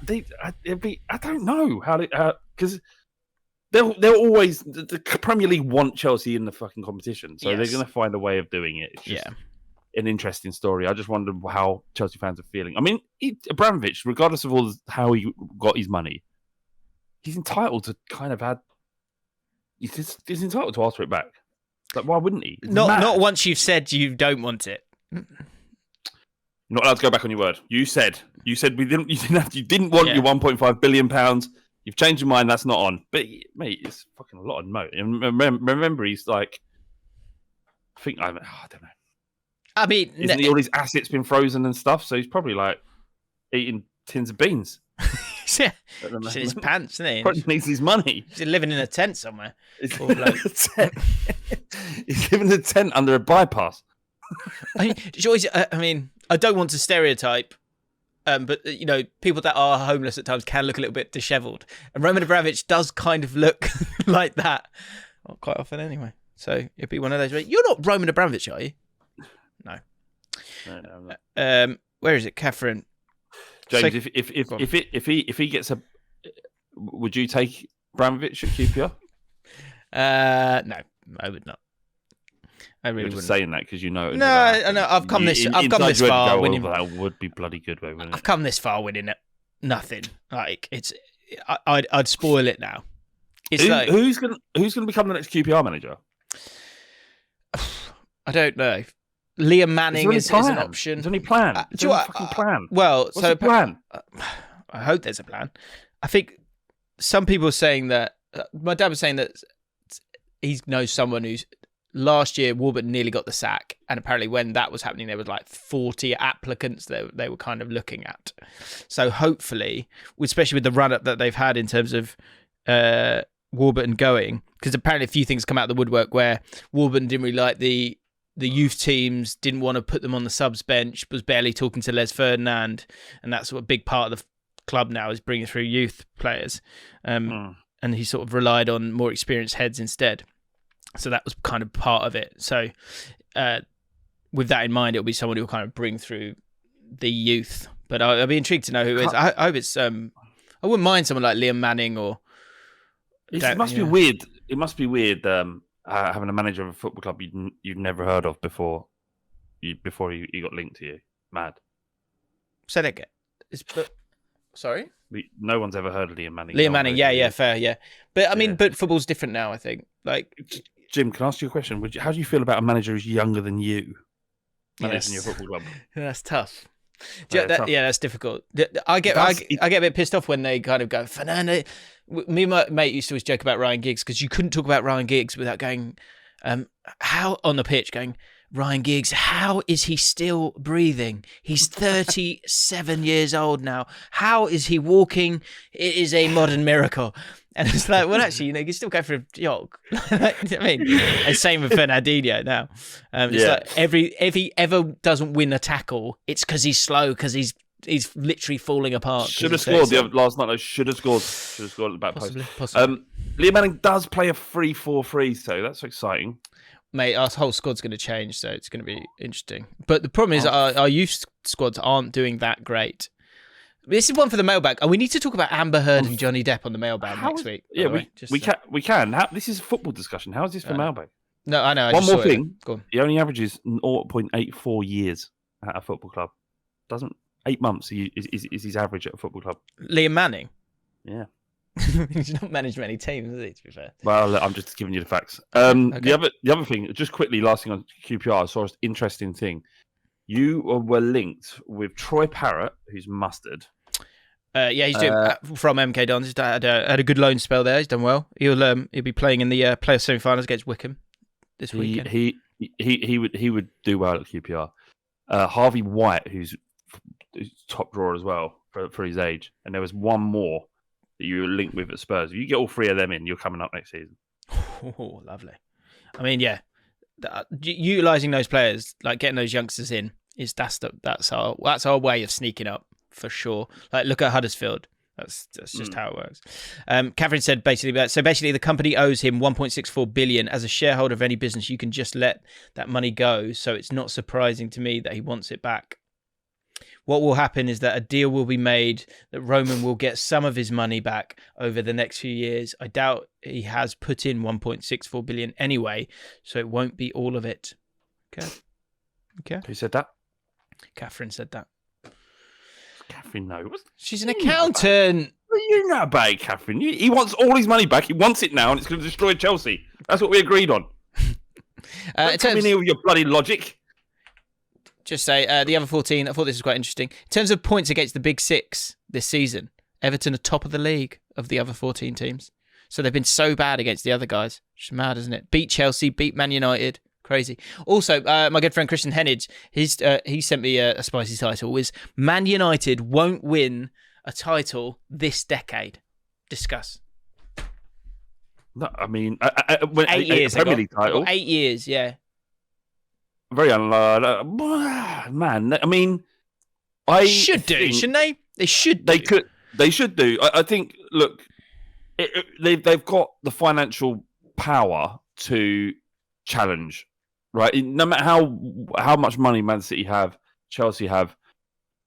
don't know how because they'll always the Premier League want Chelsea in the fucking competition, so they're going to find a way of doing it. It's just an interesting story. I just wonder how Chelsea fans are feeling. I mean, Abramovich, regardless of how he got his money, he's entitled to kind of he's entitled to ask for it back. Like, why wouldn't he? Not once you've said you don't want it. You're not allowed to go back on your word. You said you didn't want your £1.5 billion. You've changed your mind. That's not on. But mate, it's fucking a lot of money. And remember, he's like, I don't know. I mean, isn't all his assets been frozen and stuff? So he's probably like eating tins of beans. Yeah, in his pants, isn't he? Probably needs his money. He's living in a tent somewhere. He's living in a tent under a bypass. I mean, I don't want to stereotype, but people that are homeless at times can look a little bit dishevelled, and Roman Abramovich does kind of look like that, well, quite often anyway. So it'd be one of those. You're not Roman Abramovich, are you? No, I'm not. Where is it, Catherine? James, if he gets would you take Abramovich at QPR? No, I would not. I really wouldn't. Saying that because No, I've come this far winning. That would be bloody good, though, wouldn't it? I've come this far winning it. Nothing. Like I'd spoil it now. Who's gonna become the next QPR manager? I don't know. Liam Manning is an option. Is there any plan? Is there a fucking plan? Well, what's the plan? I hope there's a plan. I think some people are saying that. My dad was saying that he knows someone who's. Last year, Warburton nearly got the sack, and apparently when that was happening, there was like 40 applicants that they were kind of looking at. So hopefully, especially with the run-up that they've had in terms of Warburton going, because apparently a few things come out of the woodwork where Warburton didn't really like the youth teams, didn't want to put them on the subs bench, was barely talking to Les Ferdinand, and that's what a big part of the club now is bringing through youth players. And he sort of relied on more experienced heads instead. So that was kind of part of it. So with that in mind, it'll be someone who will kind of bring through the youth. But I'll be intrigued to know who it is. I hope it's... I wouldn't mind someone like Liam Manning or... It must be weird. It must be weird having a manager of a football club you've never heard of before he got linked to you. Mad. Say that again. Sorry? No one's ever heard of Liam Manning. Liam Manning, yeah, fair, yeah. But I mean, but football's different now, I think. Like... Jim, can I ask you a question? How do you feel about a manager who's younger than you managing your football club? That's tough. That's difficult. I get a bit pissed off when they kind of go, Fernando. Me and my mate used to always joke about Ryan Giggs because you couldn't talk about Ryan Giggs without going, how on the pitch, going, Ryan Giggs, how is he still breathing? He's 37 years old now. How is he walking? It is a modern miracle. And it's like, well, actually, you can still go for a jog. I mean, and same with Fernandinho now. Like if he ever doesn't win a tackle, it's because he's slow, because he's literally falling apart. Should have scored last night. Should have scored at the back post. Possibly. Liam Manning does play a 3-4-3, so that's exciting. mate, our whole squad's going to change, so it's going to be interesting. But the problem is our youth squads aren't doing that great. This is one for the mailbag, and we need to talk about Amber Heard and Johnny Depp on the mailbag next week. Yeah, we can. This is a football discussion. How is this for mailbag? No, I know. One more thing. Go on. He only averages 0.84 years at a football club. 8 months is his average at a football club. Liam Manning? Yeah. He's not managed many teams, is he, to be fair? Well, I'm just giving you the facts. Okay. The other thing, just quickly, last thing on QPR, I saw an interesting thing. You were linked with Troy Parrott, who's mustard. Yeah, he's doing from MK Dons. He's had a good loan spell there. He's done well. He'll be playing in the playoff semi-finals against Wickham this weekend. He would do well at QPR. Harvey White, who's top drawer as well for his age, and there was one more that you were linked with at Spurs. If you get all three of them in, you're coming up next season. Oh, lovely. I mean, yeah, utilising those players, like getting those youngsters in, that's our way of sneaking up for sure. Like, look at Huddersfield. That's just how it works. Catherine said basically the company owes him 1.64 billion. As a shareholder of any business, you can just let that money go. So it's not surprising to me that he wants it back. What will happen is that a deal will be made that Roman will get some of his money back over the next few years. I doubt he has put in 1.64 billion anyway, so it won't be all of it. Okay. Who said that? Catherine said that. Catherine knows. She's an accountant. What do you know about it, Catherine? He wants all his money back. He wants it now, and it's going to destroy Chelsea. That's what we agreed on. Come in here with your bloody logic. Just say the other 14. I thought this was quite interesting. In terms of points against the Big Six this season, Everton are top of the league of the other 14 teams. So they've been so bad against the other guys. It's mad, isn't it? Beat Chelsea, beat Man United. Crazy. Also, my good friend Christian Hennage, he sent me a spicy title. Was Man United won't win a title this decade? Discuss. No, I mean, 8 years. Premier League title. 8 years, yeah. Very unlikely. Man, I mean, shouldn't they? They should do. They should do. I think, look, they've got the financial power to challenge, right? No matter how much money Man City have, Chelsea have,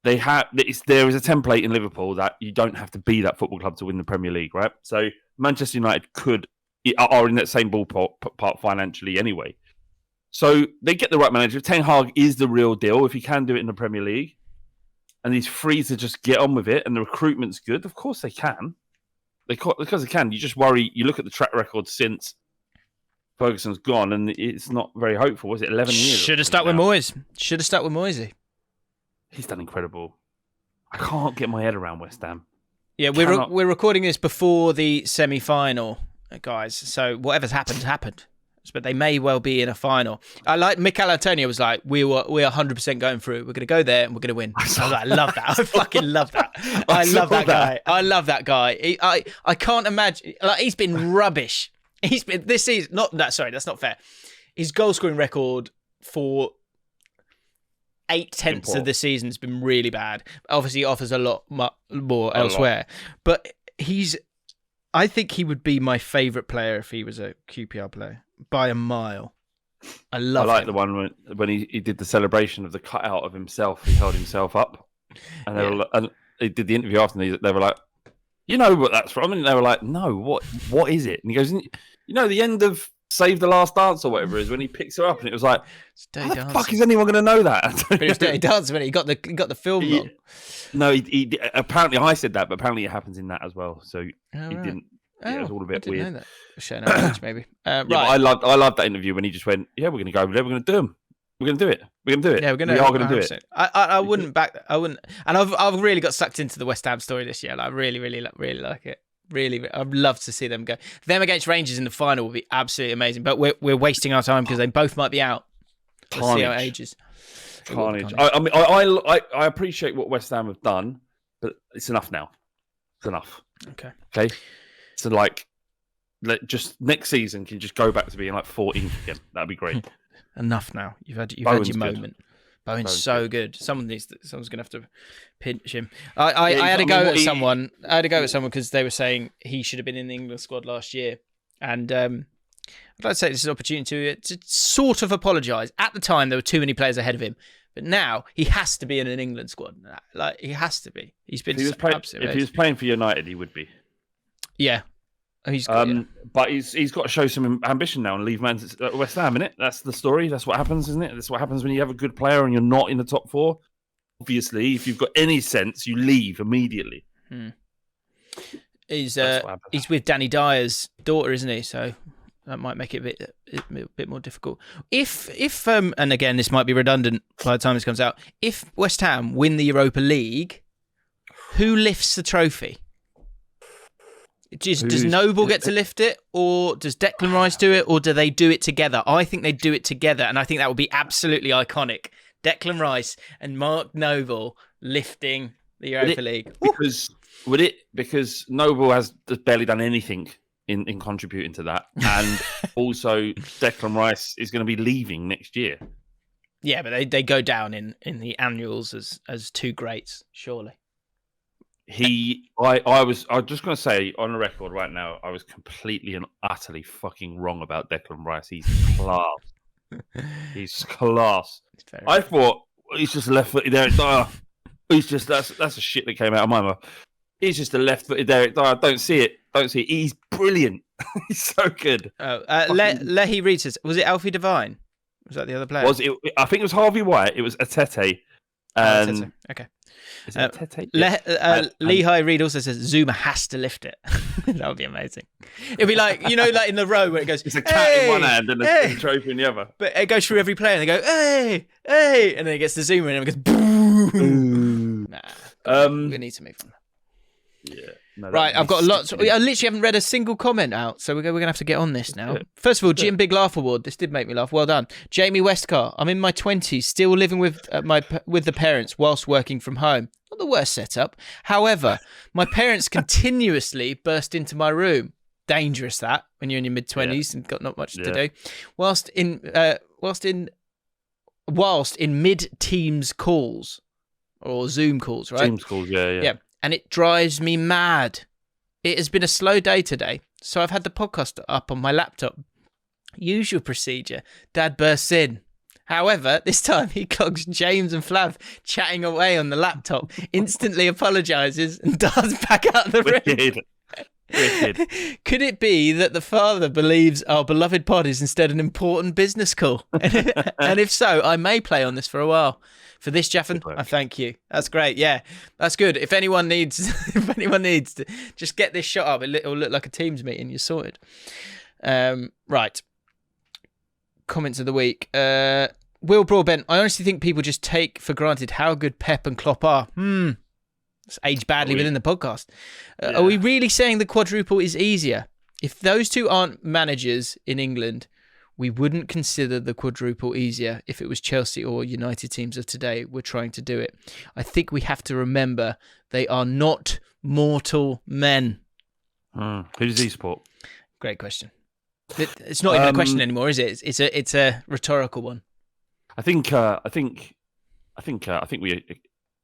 there is a template in Liverpool that you don't have to be that football club to win the Premier League, right? So Manchester United are in that same ballpark financially anyway. So they get the right manager. Ten Hag is the real deal if he can do it in the Premier League. And he's free to just get on with it and the recruitment's good. Of course they can. Because they can. You just worry. You look at the track record since Ferguson's gone and it's not very hopeful. Was it 11 years? Should have stuck with Moyes. He's done incredible. I can't get my head around West Ham. Yeah, we're recording this before the semi-final, guys. So whatever's happened. But they may well be in a final. I like Mikel Antonio was like, we're 100% going through. We're going to go there and we're going to win. I was like, I love that. I fucking love that. I love that guy. I love that guy. I can't imagine. Like, he's been rubbish. He's been this season. That's not fair. His goal scoring record for 8/10 of the season has been really bad. Obviously, he offers a lot more elsewhere. But I think he would be my favourite player if he was a QPR player. By a mile. I like the one when he did the celebration of the cutout of himself. He held himself up. And and he did the interview after and they were like, you know what that's from? And they were like, no, what is it? And he goes, you know, the end of Save the Last Dance or whatever is when he picks her up and it was like, how the fuck is anyone going to know that? But it was Dirty Dancing when he got the film wrong. No, he apparently I said that, but apparently it happens in that as well. So he didn't. Yeah, it was all a bit weird. Know that. Showing our age, maybe. Right. Yeah, I loved that interview when he just went, "Yeah, we're going to go over there. We're going to do them. We're going to do it. We're going to do it. Yeah, we are going to do it." I wouldn't back. I wouldn't. And I've really got sucked into the West Ham story this year. Like, I really like it. Really, I'd love to see them go. Them against Rangers in the final would be absolutely amazing. But we're wasting our time because they both might be out. We'll see how it ages. Carnage. I mean, I appreciate what West Ham have done, but it's enough now. It's enough. Okay. So just next season can just go back to being like 14th again. That'd be great. Enough now. You've had your moment. Bowen's so good. Someone's gonna have to pinch him. I had a go at someone. I had a go at someone because they were saying he should have been in the England squad last year, and I'd like to take this as an opportunity to sort of apologise. At the time, there were too many players ahead of him. But now, he has to be in an England squad. Like, he has to be. He's been if he was playing for United, he would be. Yeah. But he's got to show some ambition now and leave West Ham, innit? That's the story. That's what happens, isn't it? That's what happens when you have a good player and you're not in the top 4. Obviously, if you've got any sense, you leave immediately. He's with Danny Dyer's daughter, isn't he? So that might make it a bit more difficult. If and again, this might be redundant by the time this comes out. If West Ham win the Europa League, who lifts the trophy? Does Noble get to lift it, or does Declan Rice do it, or do they do it together? I think they do it together, and I think that would be absolutely iconic. Declan Rice and Mark Noble lifting the Europa League. Because Noble has barely done anything in contributing to that, and also Declan Rice is going to be leaving next year. Yeah, but they go down in the annuals as two greats, surely. I was just going to say on the record right now, I was completely and utterly fucking wrong about Declan Rice. He's class. He's class. I thought he's just left-footed Eric Dyer. He's just that's a shit that came out of my mouth. He's just a left-footed Eric Dyer. Don't see it. He's brilliant. He's so good. Leahy Reid says, was it Alfie Devine? Was that the other player? I think it was Harvey White. It was Atete. Atete. Okay. Is it Atete? Leahy Reid also says Zuma has to lift it. That would be amazing. It'd be like, like in the row where it goes, it's a cat in one hand and a trophy in the other. But it goes through every player and they go, hey, and then it gets to Zuma and it goes, boom. We need to move on. Yeah. Right, I've got lots. I literally haven't read a single comment out, so we're going to have to get on this now. First of all, Jim Big Laugh Award. This did make me laugh. Well done. Jamie Westcar. I'm in my 20s, still living with the parents whilst working from home. Not the worst setup. However, my parents continuously burst into my room. Dangerous that when you're in your mid-20s and got not much to do. Whilst in mid-Teams calls or Zoom calls, right? Teams calls, yeah. And it drives me mad. It has been a slow day today, so I've had the podcast up on my laptop. Usual procedure. Dad bursts in. However, this time he clogs James and Flav chatting away on the laptop, instantly apologises and darts back out of the room. Wicked. Could it be that the father believes our beloved pod is instead an important business call? And if so, I may play on this for a while. For this, Jaffin, I thank you. That's great. Yeah, that's good. If anyone needs to just get this shot up, it'll look like a Teams meeting. You're sorted. Right. Comments of the week. Will Broadbent. I honestly think people just take for granted how good Pep and Klopp are. It's aged badly within the podcast. Are we really saying the quadruple is easier? If those two aren't managers in England, we wouldn't consider the quadruple easier if it was Chelsea or United teams of today were trying to do it. I think we have to remember they are not mortal men. Who does he support? Great question. It's not even a question anymore, is it? It's a rhetorical one. I think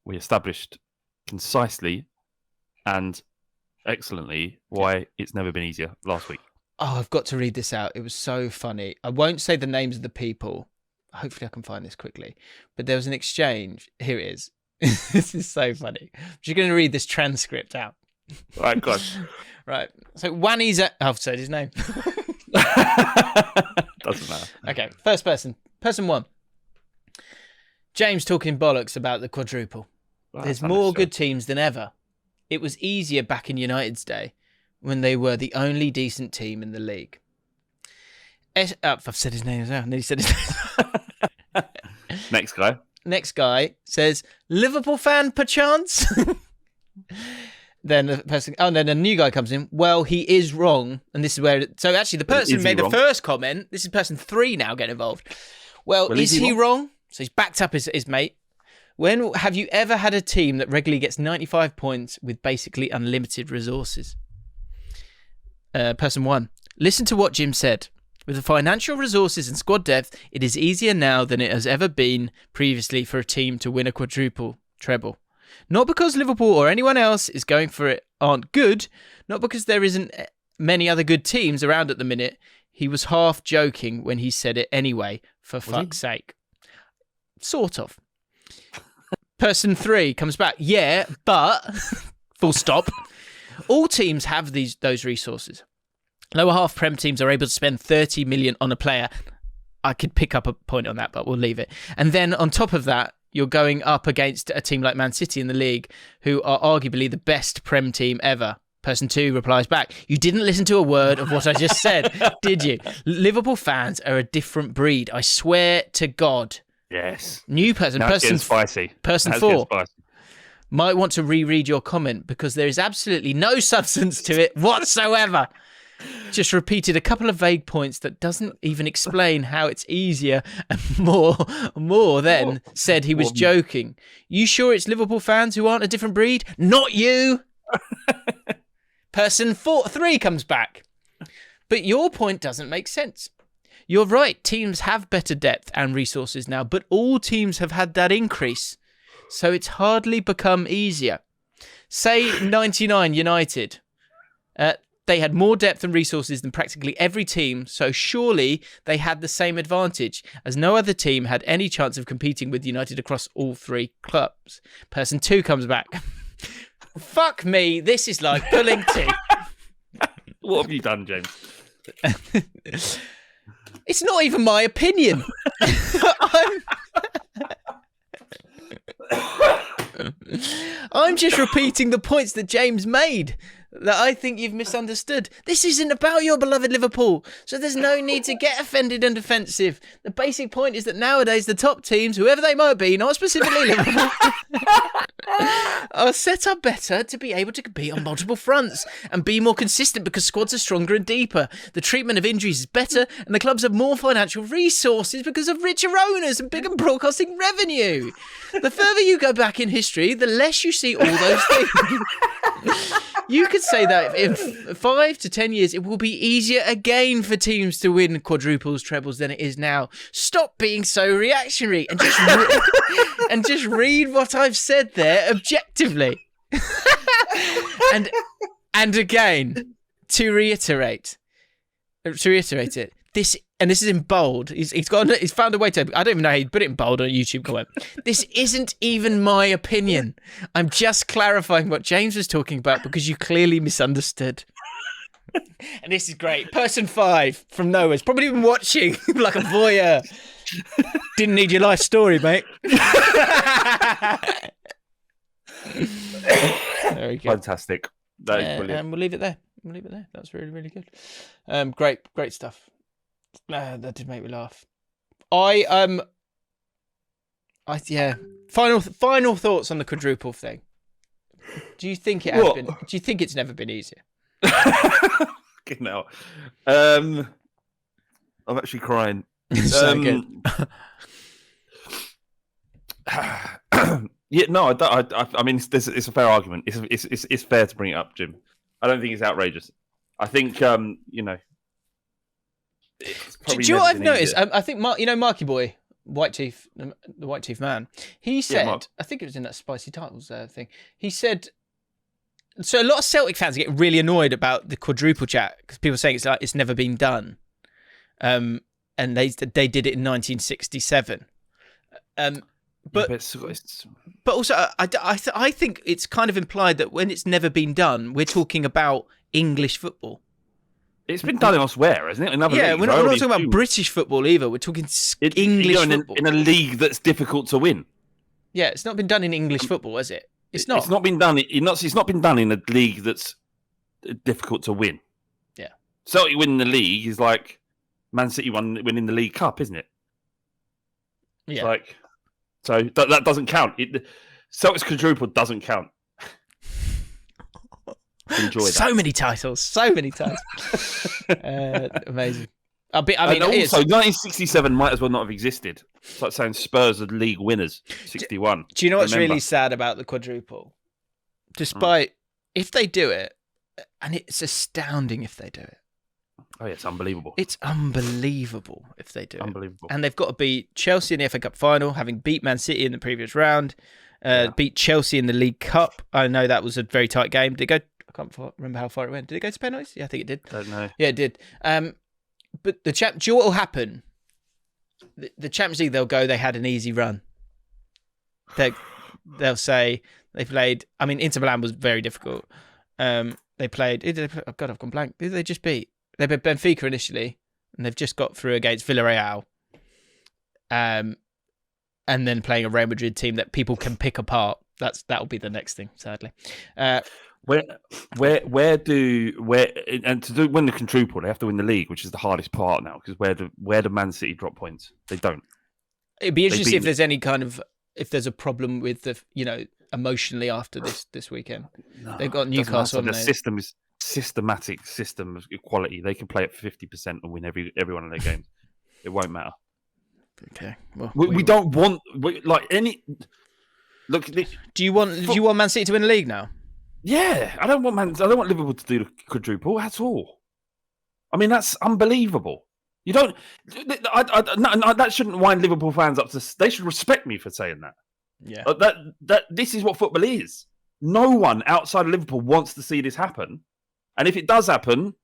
we established concisely and excellently why it's never been easier last week. Oh, I've got to read this out. It was so funny. I won't say the names of the people. Hopefully I can find this quickly. But there was an exchange. Here it is. This is so funny. I'm just going to read this transcript out. All right, gosh. Right. So Wanny's I've said his name. Doesn't matter. Okay. First person. Person 1. James talking bollocks about the quadruple. Well, there's more good teams than ever. It was easier back in United's day when they were the only decent team in the league. I've said his name as well. Nearly said his name. Next guy says, Liverpool fan perchance? Then the person, then a new guy comes in. Well, he is wrong. And this is where, so actually the person who made the first comment, this is person 3 now getting involved. Well, is he wrong? So he's backed up his mate. When have you ever had a team that regularly gets 95 points with basically unlimited resources? Person 1. Listen to what Jim said. With the financial resources and squad depth, it is easier now than it has ever been previously for a team to win a quadruple treble. Not because Liverpool or anyone else is going for it aren't good, not because there isn't many other good teams around at the minute. He was half joking when he said it anyway, for fuck's sake. Sort of. Person 3 comes back. Yeah, but... full stop. All teams have those resources. Lower half Prem teams are able to spend 30 million on a player. I could pick up a point on that, but we'll leave it. And then on top of that, you're going up against a team like Man City in the league, who are arguably the best Prem team ever. Person 2 replies back, you didn't listen to a word of what I just said, did you? Liverpool fans are a different breed. I swear to God. Yes. New person. Now person spicy. Person 4 might want to reread your comment because there is absolutely no substance to it whatsoever. Just repeated a couple of vague points that doesn't even explain how it's easier and more than said he was joking. You sure it's Liverpool fans who aren't a different breed? Not you. Person 3 comes back. But your point doesn't make sense. You're right, teams have better depth and resources now, but all teams have had that increase, so it's hardly become easier. Say 99 United. They had more depth and resources than practically every team, so surely they had the same advantage, as no other team had any chance of competing with United across all 3 clubs. Person 2 comes back. Fuck me, this is like pulling teeth. What have you done, James? It's not even my opinion. I'm just repeating the points that James made that I think you've misunderstood. This isn't about your beloved Liverpool, so there's no need to get offended and defensive. The basic point is that nowadays the top teams, whoever they might be, not specifically Liverpool, are set up better to be able to compete on multiple fronts and be more consistent because squads are stronger and deeper. The treatment of injuries is better and the clubs have more financial resources because of richer owners and bigger broadcasting revenue. The further you go back in history, the less you see all those things. You could say that in 5 to 10 years, it will be easier again for teams to win quadruples, trebles than it is now. Stop being so reactionary and just read what I've said there objectively. and again, to reiterate it, this is in bold. He's found a way to. I don't even know how he put it in bold on a YouTube comment. This isn't even my opinion. I'm just clarifying what James was talking about because you clearly misunderstood. And this is great. Person 5 from nowhere's probably been watching like a voyeur. Didn't need your life story, mate. Very good. Fantastic. That is brilliant. And we'll leave it there. That's really, really good. Great stuff. That did make me laugh. Final thoughts on the quadruple thing. Do you think it has been? Do you think it's never been easier? No. I'm actually crying. So good. Yeah, no, I mean, it's a fair argument. It's fair to bring it up, Jim. I don't think it's outrageous. I think do you know what I've noticed? I think Marky Boy, the White Teeth Man. He said, I think it was in that Spicy Titles thing. He said, so a lot of Celtic fans get really annoyed about the quadruple chat because people are saying it's never been done, and they did it in 1967. But also, I think it's kind of implied that when it's never been done, we're talking about English football. It's been done elsewhere, isn't it? In other leagues, we're not talking about British football either. We're talking English football. In a league that's difficult to win. Yeah, it's not been done in English football, has it? It's not. It's not been done. It's not been done in a league that's difficult to win. Yeah. Celtic winning the league is like Man City winning the League Cup, isn't it? Yeah. So that doesn't count. Celtic's quadruple doesn't count. Enjoy that. So many titles. Amazing. And also, 1967 might as well not have existed. It's like saying Spurs are league winners. 61. Do you know what's really sad about the quadruple? Despite if they do it, and it's astounding if they do it. Oh, yeah, it's unbelievable. It's unbelievable if they do it. Unbelievable. And they've got to beat Chelsea in the FA Cup final, having beat Man City in the previous round, beat Chelsea in the League Cup. I know that was a very tight game. Did it go? I can't remember how far it went. Did it go to penalties? Yeah, I think it did. Don't know. Yeah, it did. But do you know what will happen? The Champions League, they'll go, they had an easy run. They'll say they played. I mean, Inter Milan was very difficult. They played. Oh God, I've gone blank. Who did they just beat? They beat Benfica initially, and they've just got through against Villarreal. And then playing a Real Madrid team that people can pick apart. That'll be the next thing, sadly. Where to win the quadruple, they have to win the league, which is the hardest part now. Because where do Man City drop points? They don't. It'd be interesting to see if there's any kind of a problem with the emotionally after this weekend. No, they've got Newcastle. The system is systematic system of equality. They can play at 50% and win every one of their games. It won't matter. Okay. Well, we don't want any. Look, do you want Man City to win the league now? Yeah, I don't want Liverpool to do the quadruple at all. I mean, that's unbelievable. You don't. That shouldn't wind Liverpool fans up to. They should respect me for saying that. Yeah. That this is what football is. No one outside of Liverpool wants to see this happen, and if it does happen,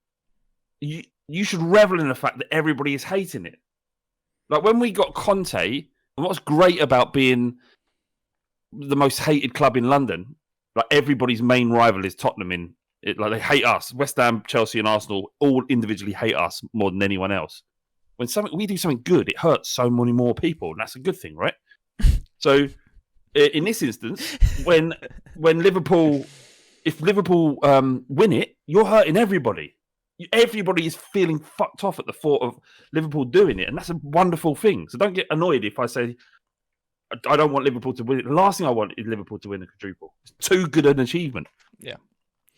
you should revel in the fact that everybody is hating it. Like when we got Conte, and what's great about being the most hated club in London, like everybody's main rival is Tottenham. Like they hate us. West Ham, Chelsea, and Arsenal all individually hate us more than anyone else. When we do something good, it hurts so many more people, and that's a good thing, right? So, in this instance, when Liverpool, if Liverpool win it, you're hurting everybody. Everybody is feeling fucked off at the thought of Liverpool doing it, and that's a wonderful thing. So don't get annoyed if I say I don't want Liverpool to win it. The last thing I want is Liverpool to win the quadruple. It's too good an achievement. Yeah.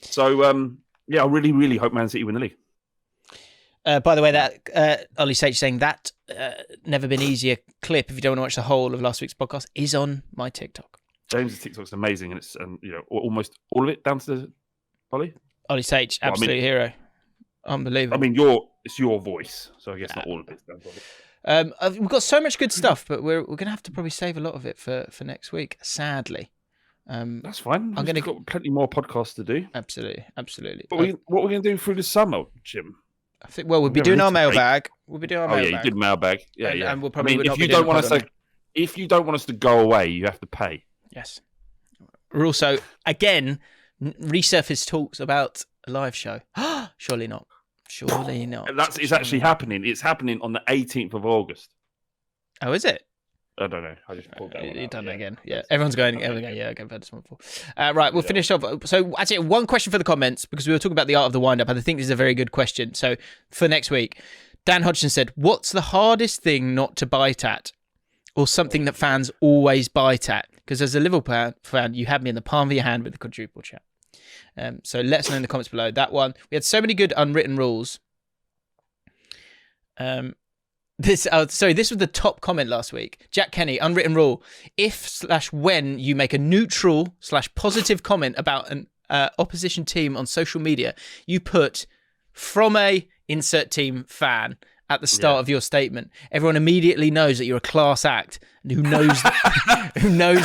So, I really, really hope Man City win the league. By the way, that Ollie Sage saying that never been easier clip, if you don't want to watch the whole of last week's podcast, is on my TikTok. James' TikTok's amazing, and it's almost all of it down to Ollie. Ollie Sage, absolute hero. Unbelievable. I mean, it's your voice, so I guess not all of it's down to Ollie. We've got so much good stuff, but we're going to have to probably save a lot of it for next week, sadly. That's fine. We've got plenty more podcasts to do. Absolutely. But what are we going to do through the summer, Jim? I think. Well, we'll be doing our mailbag. We'll be doing our mailbag. Yeah, you did mailbag. Yeah, yeah. And we'll probably. If you don't want us to go away, you have to pay. Yes. We're also again resurfaced talks about a live show. Surely not. Surely not. It's actually happening. It's happening on the 18th of August. Oh, is it? I don't know. I just pulled that one out. You've done it again. Yeah. Everyone's going, yeah, okay, I've heard this one before. Right, we'll finish off. So, actually, one question for the comments, because we were talking about the art of the wind-up, and I think this is a very good question. So, for next week, Dan Hodgson said, what's the hardest thing not to bite at? Or something that fans always bite at? Because as a Liverpool fan, you had me in the palm of your hand with the quadruple chat. So, let us know in the comments below. That one. We had so many good unwritten rules. This was the top comment last week. Jack Kenny, unwritten rule: if/when you make a neutral/positive comment about an opposition team on social media, you put from a insert team fan at the start of your statement. Everyone immediately knows that you're a class act and who knows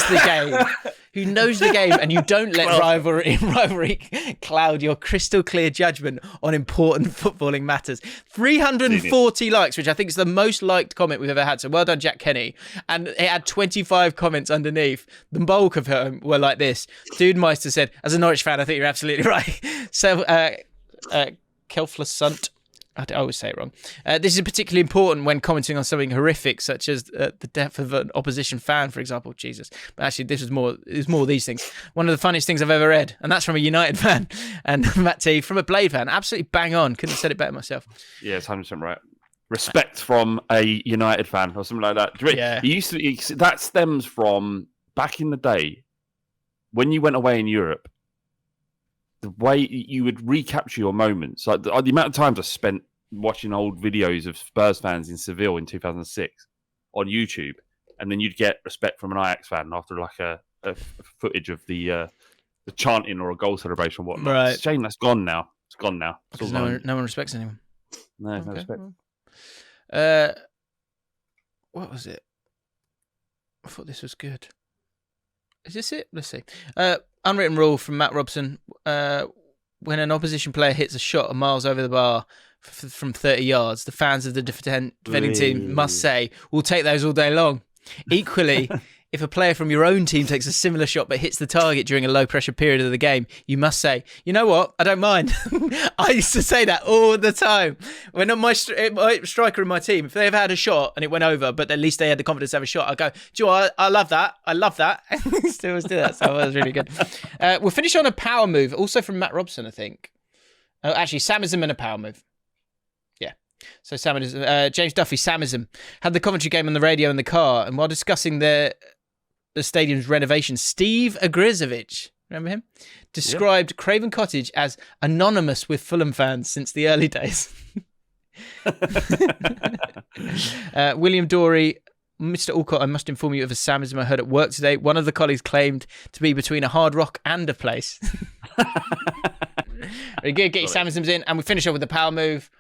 the game, and you don't let rivalry cloud your crystal clear judgment on important footballing matters. 340 likes, which I think is the most liked comment we've ever had. So well done, Jack Kenny. And it had 25 comments underneath. The bulk of them were like this. Dude Meister said, as a Norwich fan, I think you're absolutely right. So, Kelfler Sunt. I always say it wrong. This is particularly important when commenting on something horrific, such as the death of an opposition fan, for example. Jesus. But actually, it was more of these things. One of the funniest things I've ever read, and that's from a United fan. And Matt T, from a Blade fan. Absolutely bang on. Couldn't have said it better myself. Yeah, it's 100% right. Respect from a United fan or something like that. Yeah. That stems from back in the day when you went away in Europe. The way you would recapture your moments, like the amount of times I spent watching old videos of Spurs fans in Seville in 2006 on YouTube, and then you'd get respect from an Ajax fan after like a footage of the chanting or a goal celebration or whatnot. Right. It's a shame that's gone now. It's gone now. Because no one respects anyone. No respect. What was it? I thought this was good. Is this it? Let's see. Unwritten rule from Matt Robson. When an opposition player hits a shot a miles over the bar, from 30 yards, the fans of the defending team must say, we'll take those all day long. Equally, if a player from your own team takes a similar shot but hits the target during a low-pressure period of the game, you must say, you know what, I don't mind. I used to say that all the time. When my striker in my team, if they've had a shot and it went over, but at least they had the confidence to have a shot, I go, do you know what, I love that. I love that. Still do that, so that was really good. We'll finish on a power move, also from Matt Robson, I think. Oh, actually, Samism and a power move. Yeah. So James Duffy, Samism, had the Coventry game on the radio in the car, and while discussing the stadium's renovation, Steve Agrizovic, remember him? Described Craven Cottage as anonymous with Fulham fans since the early days. William Dorey, Mr. Allcott, I must inform you of a Samism I heard at work today. One of the colleagues claimed to be between a Hard Rock and a place. Very good. Get your Samisms in, and we finish up with the power move.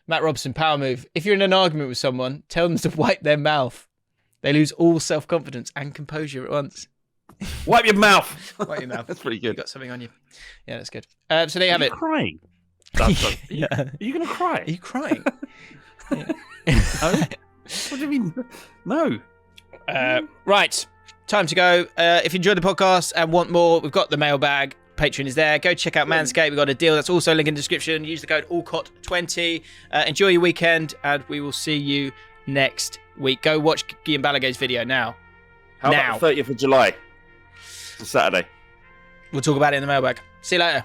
Matt Robson, power move. If you're in an argument with someone, tell them to wipe their mouth. They lose all self-confidence and composure at once. Wipe your mouth. Wipe your mouth. That's pretty good. You got something on you. Yeah, that's good. So there you have it. Crying? Are you going to cry? Are you crying? No? What do you mean? No. Right. Time to go. If you enjoyed the podcast and want more, we've got the mailbag. Patreon is there. Go check out Manscaped. We've got a deal. That's also linked in the description. Use the code ALLCOT20. Enjoy your weekend, and we will see you next week. Go watch Guillaume Balaguer's video now. How about the 30th of July? It's a Saturday. We'll talk about it in the mailbag. See you later.